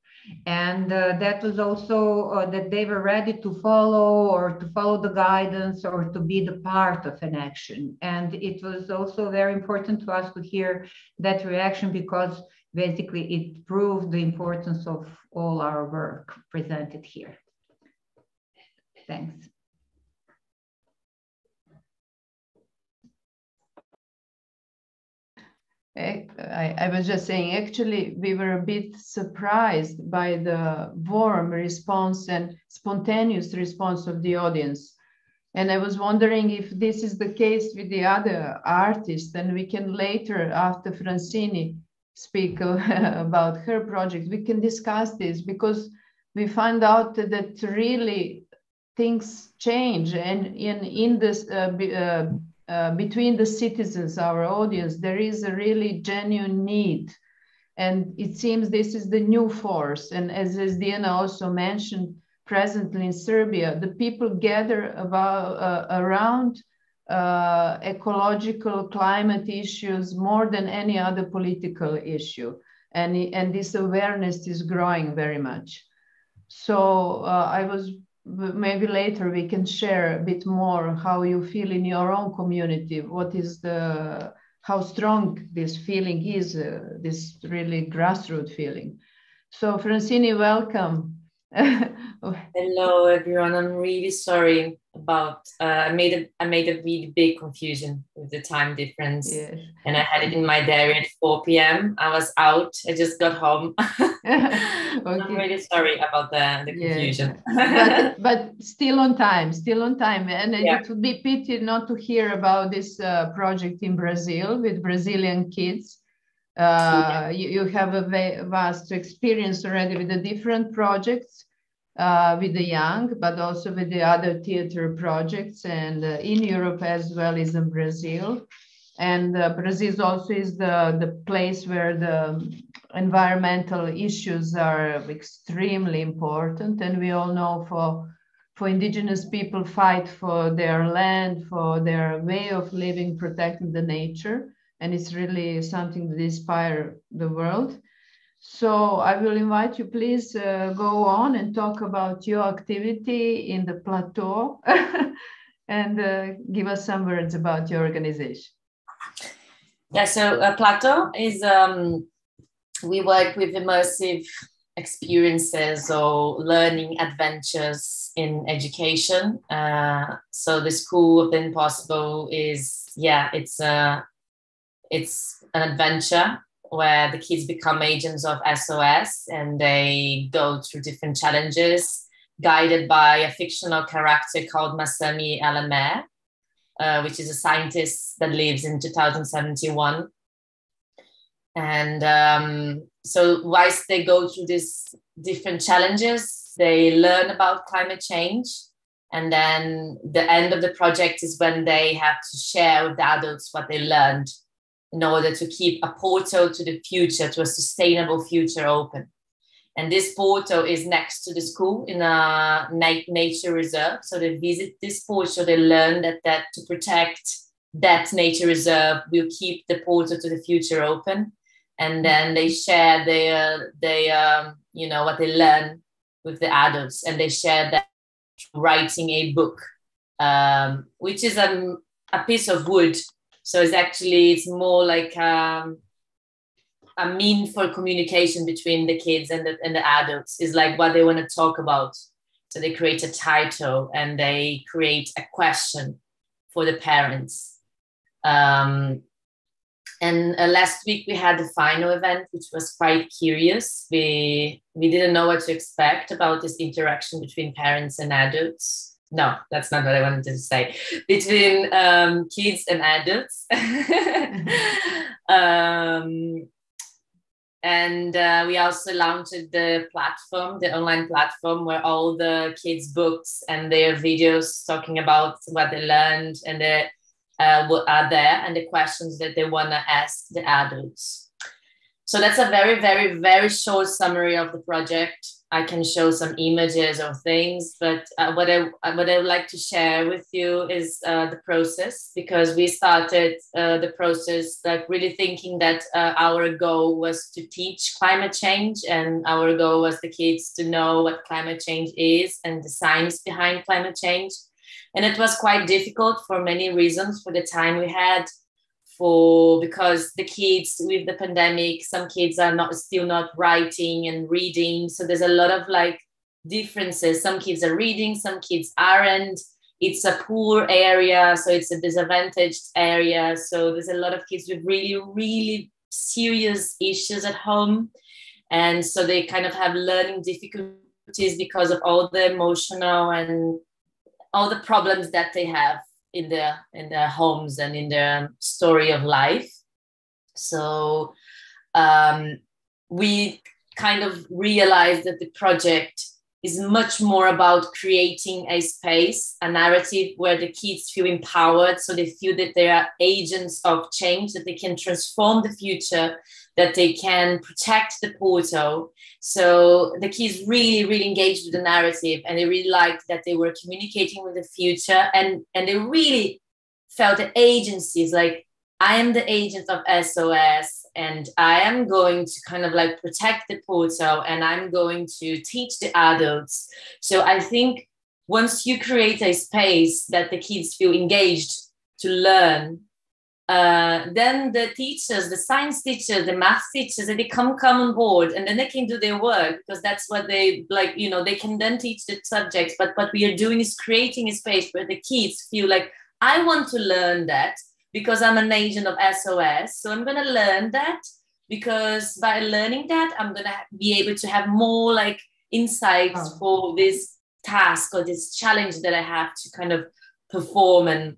Speaker 5: And that was also that they were ready to follow the guidance or to be the part of an action. And it was also very important to us to hear that reaction because basically it proved the importance of all our work presented here. Thanks.
Speaker 2: I was just saying, actually, we were a bit surprised by the warm response and spontaneous response of the audience. And I was wondering if this is the case with the other artists, and we can later, after Francine speak about her project, we can discuss this because we found out that really things change, and in this between the citizens, our audience, there is a really genuine need, and it seems this is the new force. And as Dijana also mentioned, presently in Serbia, the people gather around ecological climate issues more than any other political issue, and this awareness is growing very much. So maybe later we can share a bit more how you feel in your own community. What is how strong this feeling is, this really grassroots feeling. So Francine, welcome.
Speaker 11: Hello everyone. I'm really sorry about I made a really big confusion with the time difference. Yes. And I had it in my diary at 4 p.m. I was out. I just got home. Okay. I'm really sorry about the confusion.
Speaker 2: Yes. but still on time. And it would be pity not to hear about this project in Brazil with Brazilian kids. You have a vast experience already with the different projects with the young, but also with the other theater projects, and in Europe as well as in Brazil. And Brazil also is the place where the environmental issues are extremely important. And we all know for indigenous people fight for their land, for their way of living, protecting the nature. And it's really something that inspires the world. So I will invite you, please go on and talk about your activity in the plateau and give us some words about your organization.
Speaker 11: Yeah, so Plateau is, we work with immersive experiences or learning adventures in education. So the School of the Impossible is, it's an adventure where the kids become agents of SOS and they go through different challenges guided by a fictional character called Masami Alamer, which is a scientist that lives in 2071. And so whilst they go through these different challenges, they learn about climate change. And then the end of the project is when they have to share with the adults what they learned in order to keep a portal to the future, to a sustainable future open. And this portal is next to the school in a nature reserve. So they visit this portal, they learn that to protect that nature reserve will keep the portal to the future open. And then they share their what they learn with the adults, and they share that writing a book, which is a piece of wood. So it's more like a mean for communication between the kids and the adults. Is like what they want to talk about. So they create a title and they create a question for the parents. And last week we had the final event, which was quite curious. We didn't know what to expect about this interaction between parents and adults. No, that's not what I wanted to say. Between kids and adults. And we also launched the platform, the online platform, where all the kids' books and their videos talking about what they learned and what are there, and the questions that they want to ask the adults. So that's a very, very, very short summary of the project. I can show some images of things, but what I would like to share with you is the process, because we started the process like really thinking that our goal was to teach climate change, and our goal was the kids to know what climate change is and the science behind climate change. And it was quite difficult for many reasons for the time we had, because the kids with the pandemic, some kids are still not writing and reading. So there's a lot of like differences. Some kids are reading, some kids aren't. It's a poor area, so it's a disadvantaged area. So there's a lot of kids with really, really serious issues at home. And so they kind of have learning difficulties because of all the emotional and all the problems that they have in their homes and in their story of life. So we kind of realized that the project is much more about creating a space, a narrative where the kids feel empowered, so they feel that they are agents of change, that they can transform the future, that they can protect the portal. So the kids really, really engaged with the narrative, and they really liked that they were communicating with the future, and they really felt the agencies, like, I am the agent of SOS, and I am going to kind of like protect the portal, and I'm going to teach the adults. So I think once you create a space that the kids feel engaged to learn, then the teachers, the science teachers, the math teachers, they come on board, and then they can do their work, because that's what they like, they can then teach the subjects. But what we are doing is creating a space where the kids feel like, I want to learn that because I'm an agent of SOS. So I'm going to learn that, because by learning that, I'm going to be able to have more like insights for this task or this challenge that I have to kind of perform. And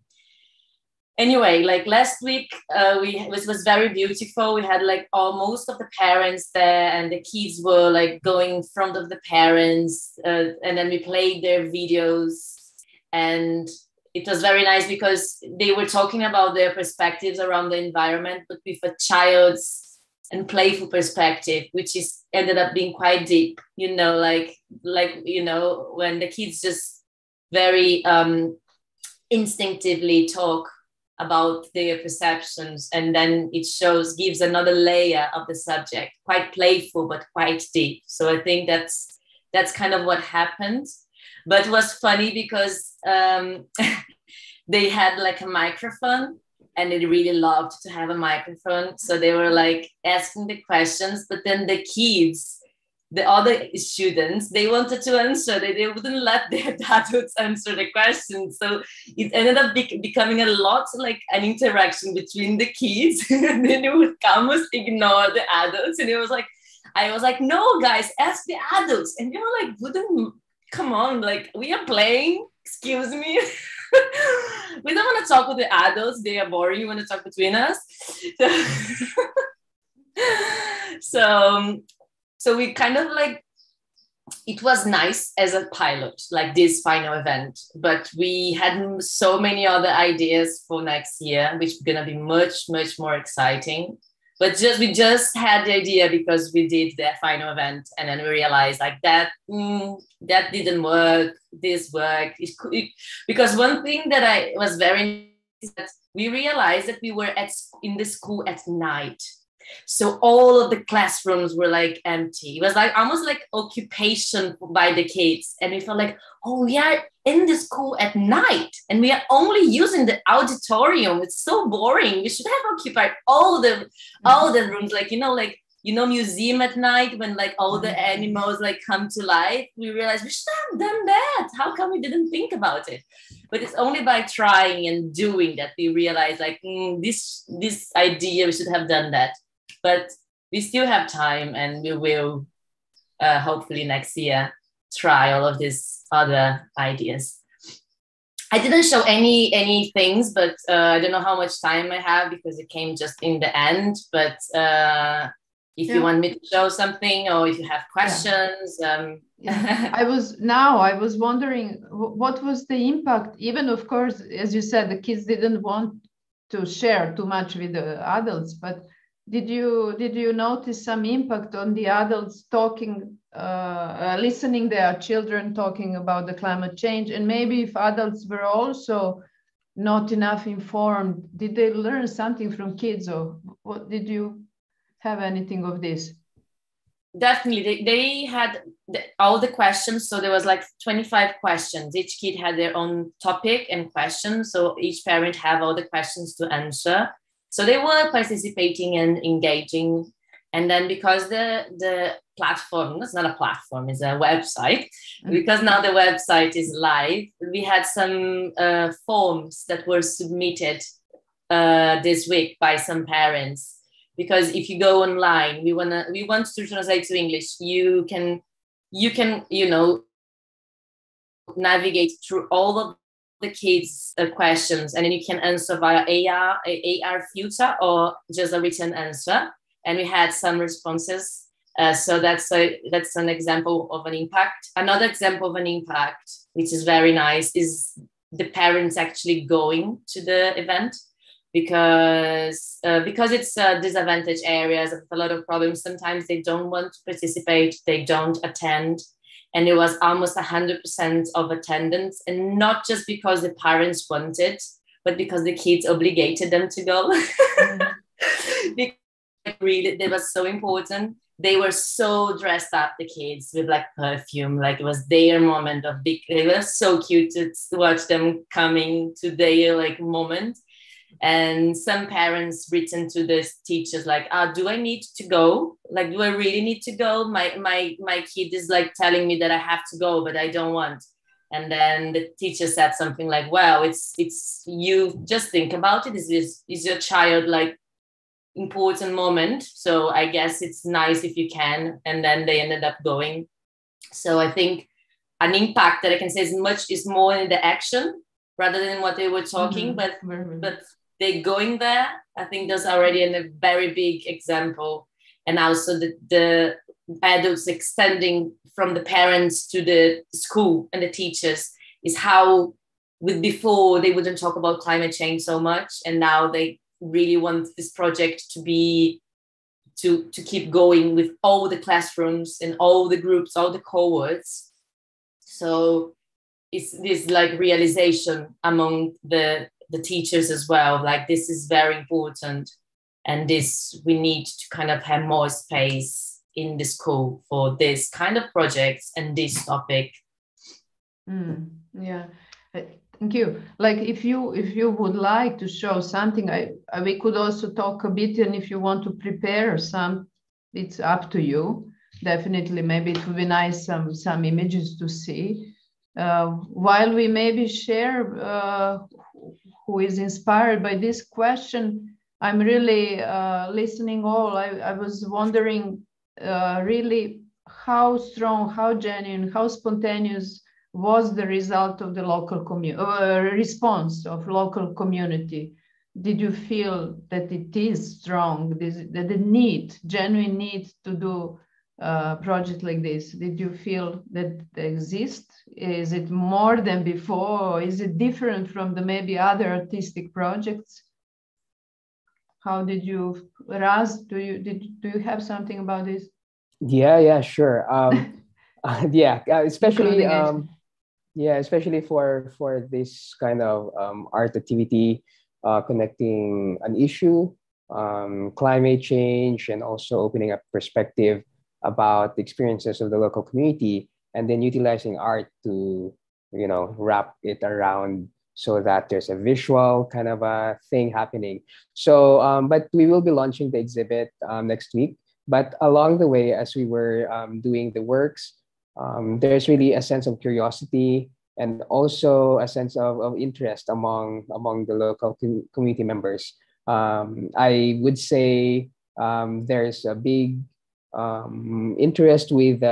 Speaker 11: anyway, like last week, it was very beautiful. We had like most of the parents there, and the kids were like going in front of the parents, and then we played their videos, and it was very nice because they were talking about their perspectives around the environment, but with a child's and playful perspective, which ended up being quite deep, when the kids just very instinctively talk about their perceptions, and then it gives another layer of the subject, quite playful, but quite deep. So I think that's kind of what happened. But it was funny because they had like a microphone, and they really loved to have a microphone. So they were like asking the questions, but then the kids, the other students, they wanted to answer. They wouldn't let their adults answer the questions. So it ended up becoming a lot like an interaction between the kids. And then they would almost ignore the adults. And I was like, no, guys, ask the adults. And they were like, come on, like, we are playing, excuse me. We don't want to talk with the adults. They are boring. You want to talk between us. So we kind of like, it was nice as a pilot, like this final event, but we had so many other ideas for next year, which is going to be much, much more exciting. But we just had the idea because we did the final event, and then we realized like that didn't work. This worked. Because one thing that I was very is that we realized that we were in the school at night. So all of the classrooms were like empty. It was like almost like occupation by the kids. And we felt like, oh, we are in the school at night and we are only using the auditorium. It's so boring. We should have occupied all the rooms, like museum at night when like all the animals like come to life. We realized we should have done that. How come we didn't think about it? But it's only by trying and doing that we realize like this idea, we should have done that. But we still have time, and we will hopefully next year try all of these other ideas. I didn't show any things, but I don't know how much time I have because it came just in the end. But if you want me to show something, or if you have questions.
Speaker 2: I was wondering what was the impact, even of course, as you said, the kids didn't want to share too much with the adults, but did you notice some impact on the adults talking, listening their children talking about the climate change? And maybe if adults were also not enough informed, did they learn something from kids, or what? Did you have anything of this?
Speaker 11: Definitely, they had all the questions. So there was like 25 questions. Each kid had their own topic and questions. So each parent have all the questions to answer. So they were participating and engaging. And then because the platform, it's not a platform, it's a website. Because now the website is live, we had some forms that were submitted this week by some parents. Because if you go online, we want to translate to English. You can navigate through all of the kids' questions, and then you can answer via AR filter or just a written answer. And we had some responses. So that's an example of an impact. Another example of an impact, which is very nice, is the parents actually going to the event. Because it's disadvantaged areas with a lot of problems, sometimes they don't want to participate, they don't attend. And it was almost 100% of attendance. And not just because the parents wanted, but because the kids obligated them to go. Because really, it was so important. They were so dressed up, the kids, with like perfume, like it was their moment of big, it was so cute to watch them coming to their like moment. And some parents written to the teachers like, do I need to go? Like, do I really need to go? My kid is like telling me that I have to go, but I don't want. And then the teacher said something like, well, it's you just think about it. Is your child like important moment? So I guess it's nice if you can. And then they ended up going. So I think an impact that I can say is more in the action rather than what they were talking, but they going there, I think that's already a very big example. And also the adults extending from the parents to the school and the teachers is how before they wouldn't talk about climate change so much. And now they really want this project to keep going with all the classrooms and all the groups, all the cohorts. So it's this like realization among the teachers as well, like this is very important, and this we need to kind of have more space in the school for this kind of projects and this topic.
Speaker 2: Yeah, thank you. Like if you would like to show something, we could also talk a bit, and if you want to prepare some, it's up to you. Definitely, maybe it would be nice some images to see. While we maybe share who is inspired by this question, I'm really listening all. I was wondering really how strong, how genuine, how spontaneous was the result of the local response of local community. Did you feel that it is strong, that the genuine need to do a project like this? Did you feel that they exist? Is it more than before? Or is it different from the maybe other artistic projects? How did you, Raz, do you have something about this?
Speaker 3: Yeah, sure. Especially especially for this kind of art activity, connecting an issue, climate change, and also opening up perspective about the experiences of the local community, and then utilizing art to, wrap it around so that there's a visual kind of a thing happening. So, but we will be launching the exhibit next week. But along the way, as we were doing the works, there's really a sense of curiosity and also a sense of interest among the local community members. I would say there's a big interest with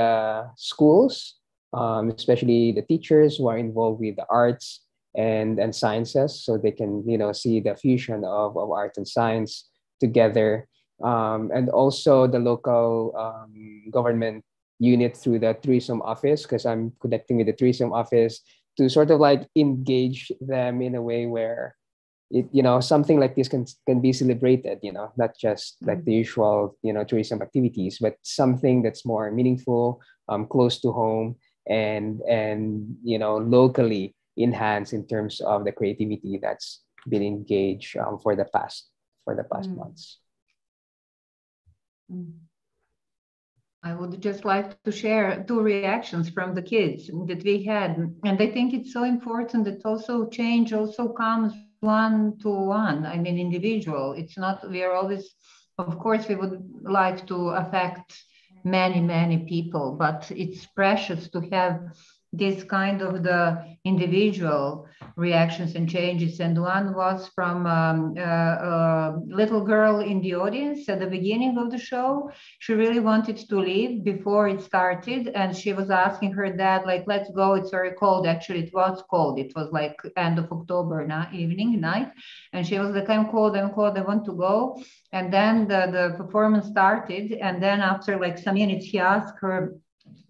Speaker 3: schools, especially the teachers who are involved with the arts and sciences, so they can see the fusion of art and science together, and also the local government unit through the tourism office, because I'm connecting with the tourism office to sort of like engage them in a way where it, something like this can be celebrated, not just like the usual tourism activities, but something that's more meaningful, close to home, and locally enhanced in terms of the creativity that's been engaged for the past months.
Speaker 5: I would just like to share 2 reactions from the kids that we had. And I think it's so important that also change also comes one-to-one, I mean, individual. It's not, we are always, of course, we would like to affect many people, but it's precious to have this kind of the individual reactions and changes. And one was from a little girl in the audience at the beginning of the show. She really wanted to leave before it started. And she was asking her dad, like, let's go, it's very cold. Actually, it was cold. It was like end of October night. And she was like, I'm cold, I want to go. And then the performance started. And then after like some minutes, he asked her,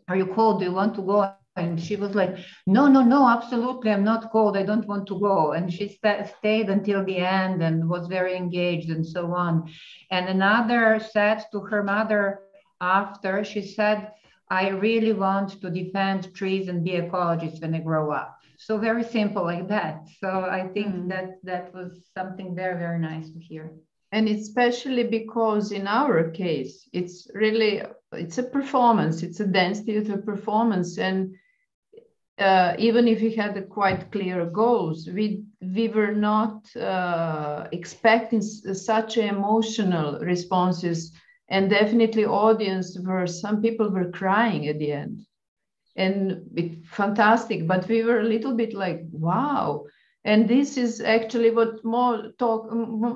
Speaker 5: are you cold? Do you want to go? And she was like, no, absolutely, I'm not cold. I don't want to go. And she stayed until the end and was very engaged and so on. And another said to her mother after, she said, I really want to defend trees and be ecologist when I grow up. So very simple like that. So I think that was something very, very nice to hear.
Speaker 2: And especially because in our case, it's a performance, it's a dance theater performance. And even if we had quite clear goals, we were not expecting such emotional responses. And definitely some people were crying at the end. And fantastic, but we were a little bit like, wow. And this is actually what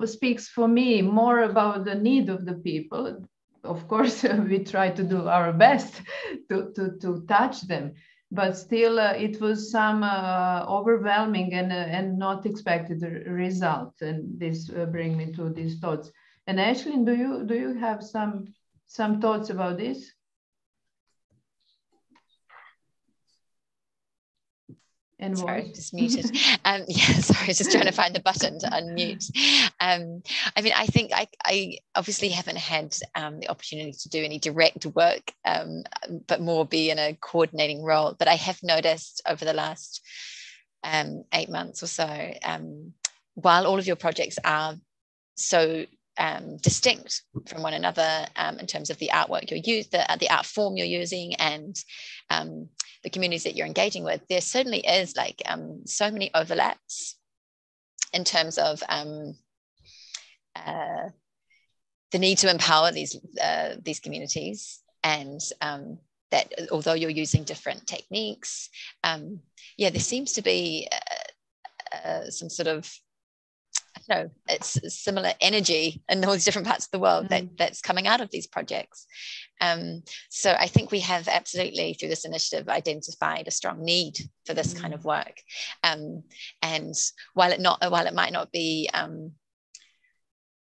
Speaker 2: speaks for me more about the need of the people. Of course, we try to do our best to touch them, but still it was some overwhelming and not expected result. And this brings me to these thoughts. And Aislinn, do you have some thoughts about this? And
Speaker 1: sorry, just muted. Sorry, just trying to find the button to unmute. I mean, I think I obviously haven't had the opportunity to do any direct work, but more be in a coordinating role. But I have noticed over the last 8 months or so, while all of your projects are so distinct from one another in terms of the artwork you use, the art form you're using, and the communities that you're engaging with, there certainly is like so many overlaps in terms of the need to empower these communities, and that although you're using different techniques, there seems to be some sort of, I don't know, it's similar energy in all these different parts of the world that's coming out of these projects. So I think we have absolutely, through this initiative, identified a strong need for this kind of work. And while it might not be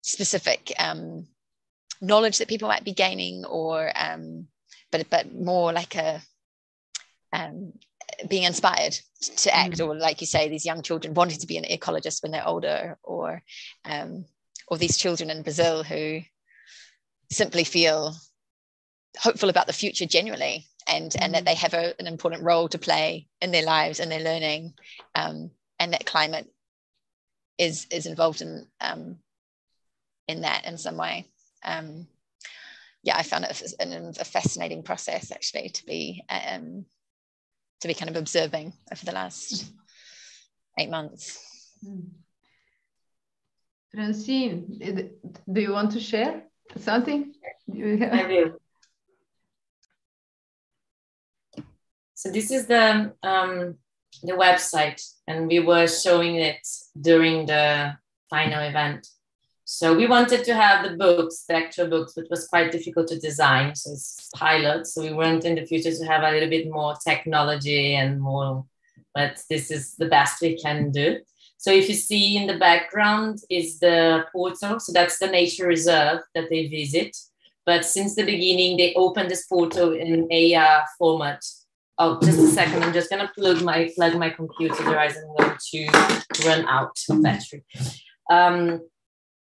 Speaker 1: specific knowledge that people might be gaining, or but more like a being inspired to act, or like you say, these young children wanting to be an ecologist when they're older, or or these children in Brazil who simply feel hopeful about the future generally, and that they have an important role to play in their lives and their learning, and that climate is involved in that in some way. I found it a fascinating process actually to be kind of observing over the last 8 months.
Speaker 2: Francine, do you want to share something?
Speaker 11: I will. So this is the website, and we were showing it during the final event. So we wanted to have the books, the actual books, but it was quite difficult to design. So it's pilot. So we want in the future to have a little bit more technology and more, but this is the best we can do. So if you see in the background is the portal. So that's the nature reserve that they visit. But since the beginning, they opened this portal in AR format. Oh, just a second. I'm just going to plug my computer, otherwise I'm going to run out of battery.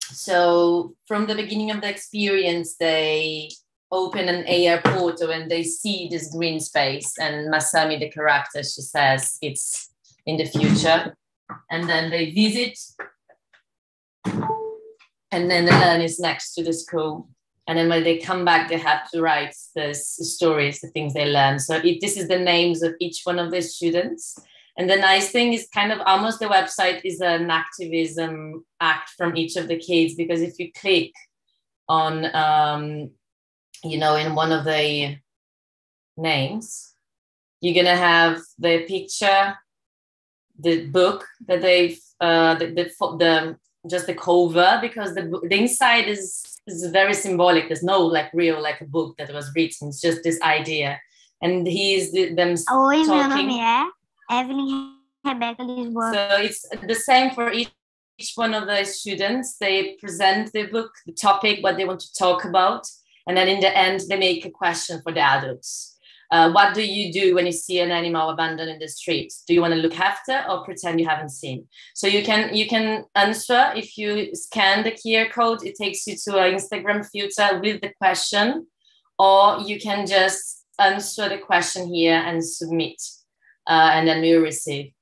Speaker 11: So from the beginning of the experience, they open an AR portal and they see this green space. And Masami, the character, she says it's in the future. And then they visit. And then the learn is next to the school. And then when they come back, they have to write the stories, the things they learn. So this is the names of each one of the students. And the nice thing is kind of almost the website is an activism act from each of the kids, because if you click on, in one of the names, you're going to have the picture, the book that they've, just the cover, because the inside is very symbolic. There's no real a book that was written. It's just this idea. And he's them talking.
Speaker 8: Evelyn Rebecca Lisboa.
Speaker 11: So it's the same for each one of the students. They present the book, the topic, what they want to talk about. And then in the end, they make a question for the adults. What do you do when you see an animal abandoned in the street? Do you want to look after or pretend you haven't seen? So you can answer. If you scan the QR code, it takes you to an Instagram filter with the question, or you can just answer the question here and submit. And then we'll receive.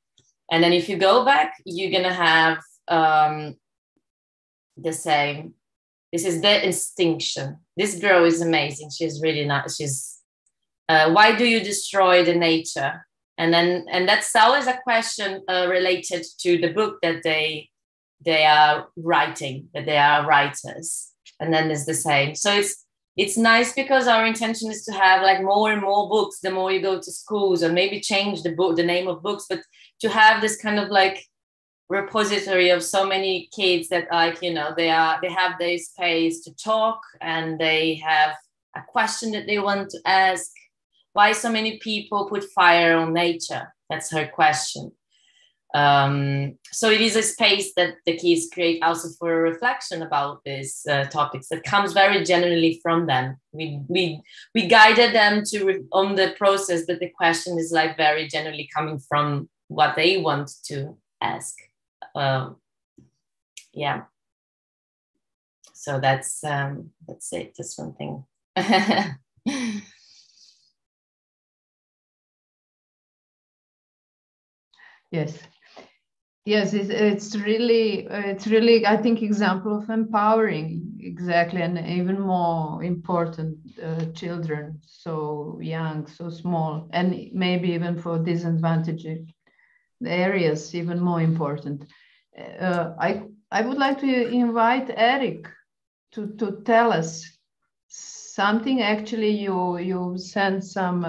Speaker 11: And then if you go back, you're going to have the same. This is the extinction. This girl is amazing. She's really nice. Why do you destroy the nature? And that's always a question related to the book that they are writing, that they are writers. And then there's the same. So it's nice because our intention is to have more and more books the more you go to schools, or maybe change the name of books, but to have this kind of repository of so many kids that they have their space to talk, and they have a question that they want to ask. Why so many people put fire on nature? That's her question. So it is a space that the kids create also for a reflection about these topics that comes very generally from them. We guided them on the process, that the question is very generally coming from what they want to ask. Yeah. So that's it. Just one thing.
Speaker 2: Yes, it's really, I think, example of empowering, exactly, and even more important children, so young, so small, and maybe even for disadvantaged areas, even more important. I would like to invite Eric to tell us something. Actually, you sent some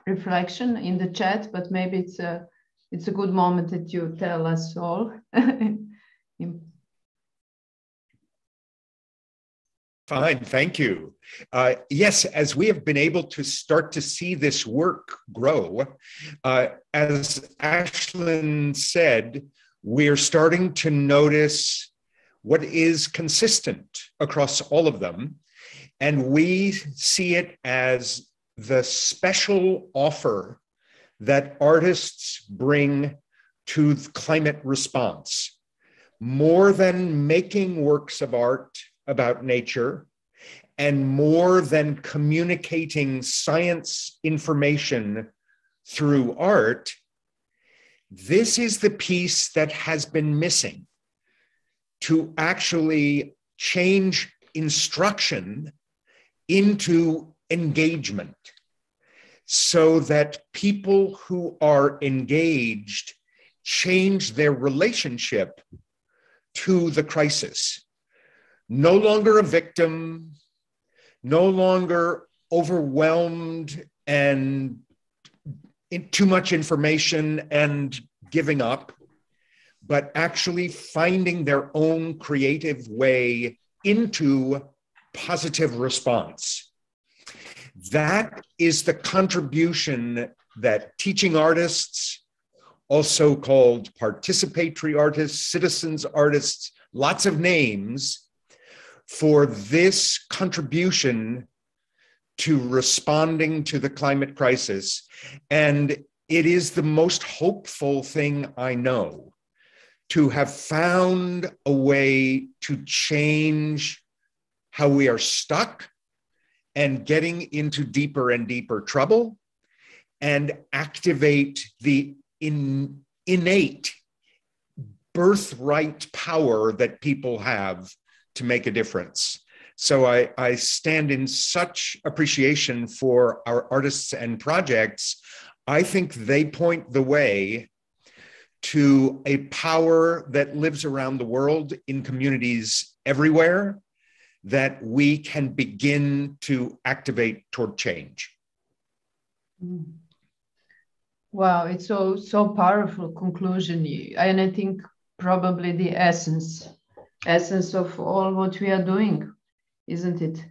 Speaker 2: reflection in the chat, but maybe it's a good moment that you tell us all.
Speaker 12: Fine, thank you. Yes, as we have been able to start to see this work grow, as Aislinn said, we're starting to notice what is consistent across all of them. And we see it as the special offer that artists bring to climate response. more than making works of art about nature, and more than communicating science information through art, this is the piece that has been missing to actually change instruction into engagement, so that people who are engaged change their relationship to the crisis. No longer a victim, no longer overwhelmed and too much information and giving up, but actually finding their own creative way into positive response. That is the contribution that teaching artists, also called participatory artists, citizens artists, lots of names, for this contribution to responding to the climate crisis. And it is the most hopeful thing I know, to have found a way to change how we are stuck and getting into deeper and deeper trouble, and activate the innate birthright power that people have to make a difference. So I stand in such appreciation for our artists and projects. I think they point the way to a power that lives around the world in communities everywhere, that we can begin to activate toward change.
Speaker 2: Wow, it's so powerful conclusion. And I think probably the essence of all what we are doing, isn't it?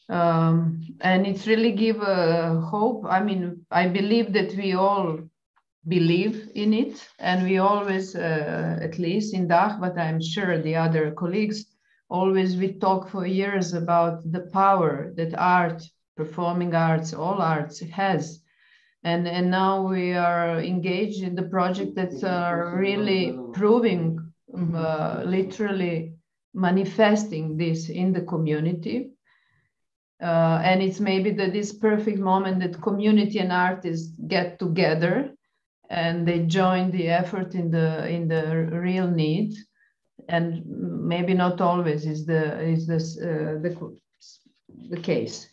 Speaker 2: And it's really give hope. I mean, I believe that we all believe in it, and we always, at least in DACH, but I'm sure the other colleagues, always we talk for years about the power that art, performing arts, all arts has. And now we are engaged in the project that are really proving, literally manifesting this in the community. And it's maybe this perfect moment that community and artists get together and they join the effort in the real need. And maybe not always is the case.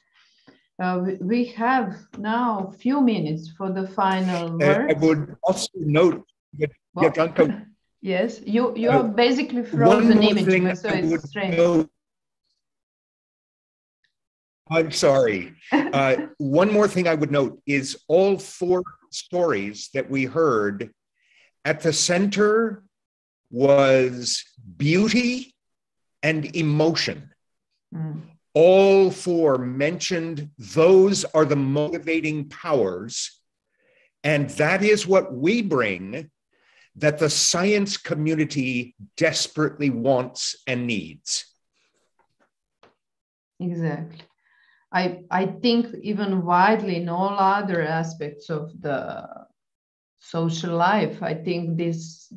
Speaker 2: We have now a few minutes for the final words.
Speaker 12: I would also note that Jadranka,
Speaker 2: yes, you are basically frozen image, so it's strange.
Speaker 12: I'm sorry. One more thing I would note is all four stories that we heard, at the center was beauty and emotion. All four mentioned those are the motivating powers, and that is what we bring, that the science community desperately wants and needs.
Speaker 2: Exactly. I think even widely in all other aspects of the social life, I think this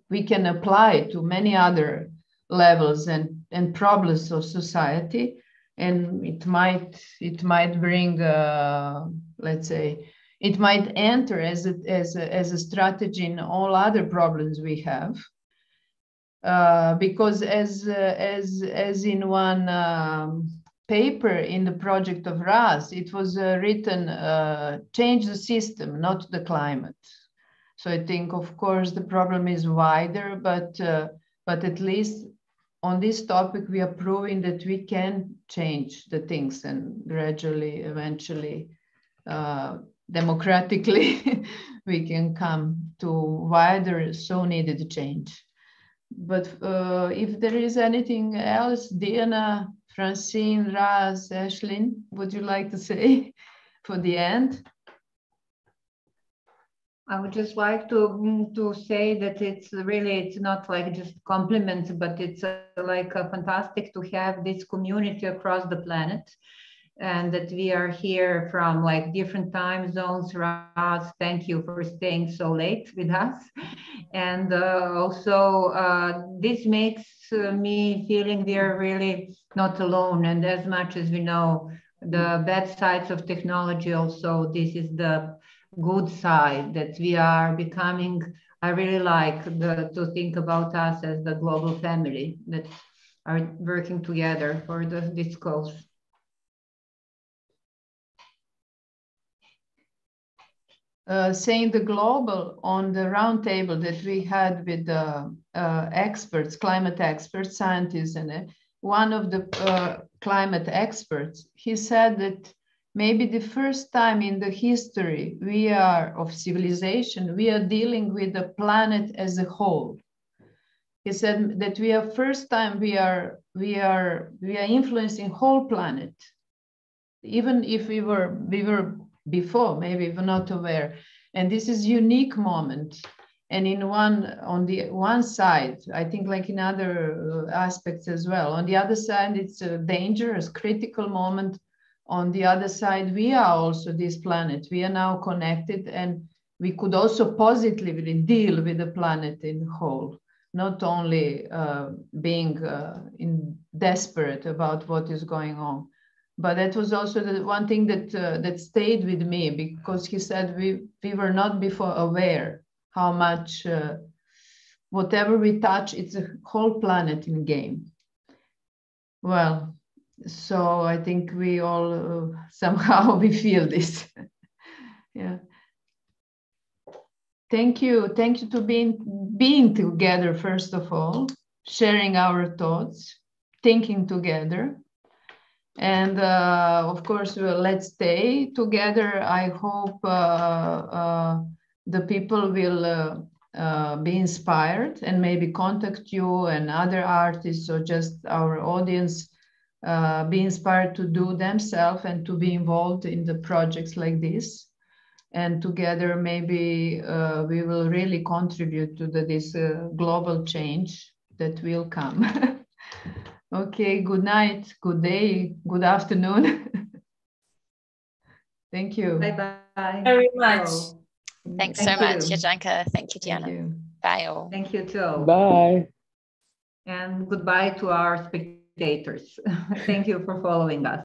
Speaker 2: we can apply to many other levels and problems of society, and it might bring let's say it might enter as a strategy in all other problems we have. Because as in one paper in the project of RAS, it was written, change the system, not the climate. So I think, of course, the problem is wider, but at least on this topic, we are proving that we can change the things and gradually, eventually, democratically, we can come to wider, so needed change. But if there is anything else, Dijana, Francine, Raz, Aislinn, would you like to say for the end?
Speaker 5: I would just like to say that it's not like just compliments, but it's like fantastic to have this community across the planet. and that we are here from like different time zones. Raz, thank you for staying so late with us. And also this makes me feeling we are really not alone. And as much as we know the bad sides of technology, also this is the good side that we are becoming. I really like to think about us as the global family that are working together for this cause.
Speaker 2: Saying the global on the roundtable that we had with the experts, climate experts, scientists, and one of the climate experts, he said that maybe the first time in the history of civilization, we are dealing with the planet as a whole. He said that first time we are influencing whole planet, even if we were before, maybe we're not aware. And this is unique moment. And on the one side, I think like in other aspects as well, on the other side, it's a dangerous, critical moment. On the other side, we are also this planet. We are now connected, and we could also positively deal with the planet in whole, not only being desperate about what is going on. But that was also the one thing that stayed with me, because he said we were not before aware how much whatever we touch, it's a whole planet in game. Well, so I think we all somehow we feel this. Yeah. Thank you to being together, first of all, sharing our thoughts, thinking together. And of course, let's stay together. I hope the people will be inspired and maybe contact you and other artists, or just our audience be inspired to do themselves and to be involved in the projects like this. And together, maybe we will really contribute to this global change that will come. Okay, good night, good day, good afternoon. Thank you.
Speaker 5: Bye-bye.
Speaker 11: Very much.
Speaker 1: Thanks so much, Jadranka. Thank you, Dijana.
Speaker 2: Thank you.
Speaker 1: Bye all.
Speaker 5: Thank you too.
Speaker 3: Bye.
Speaker 5: And goodbye to our spectators. Thank you for following us.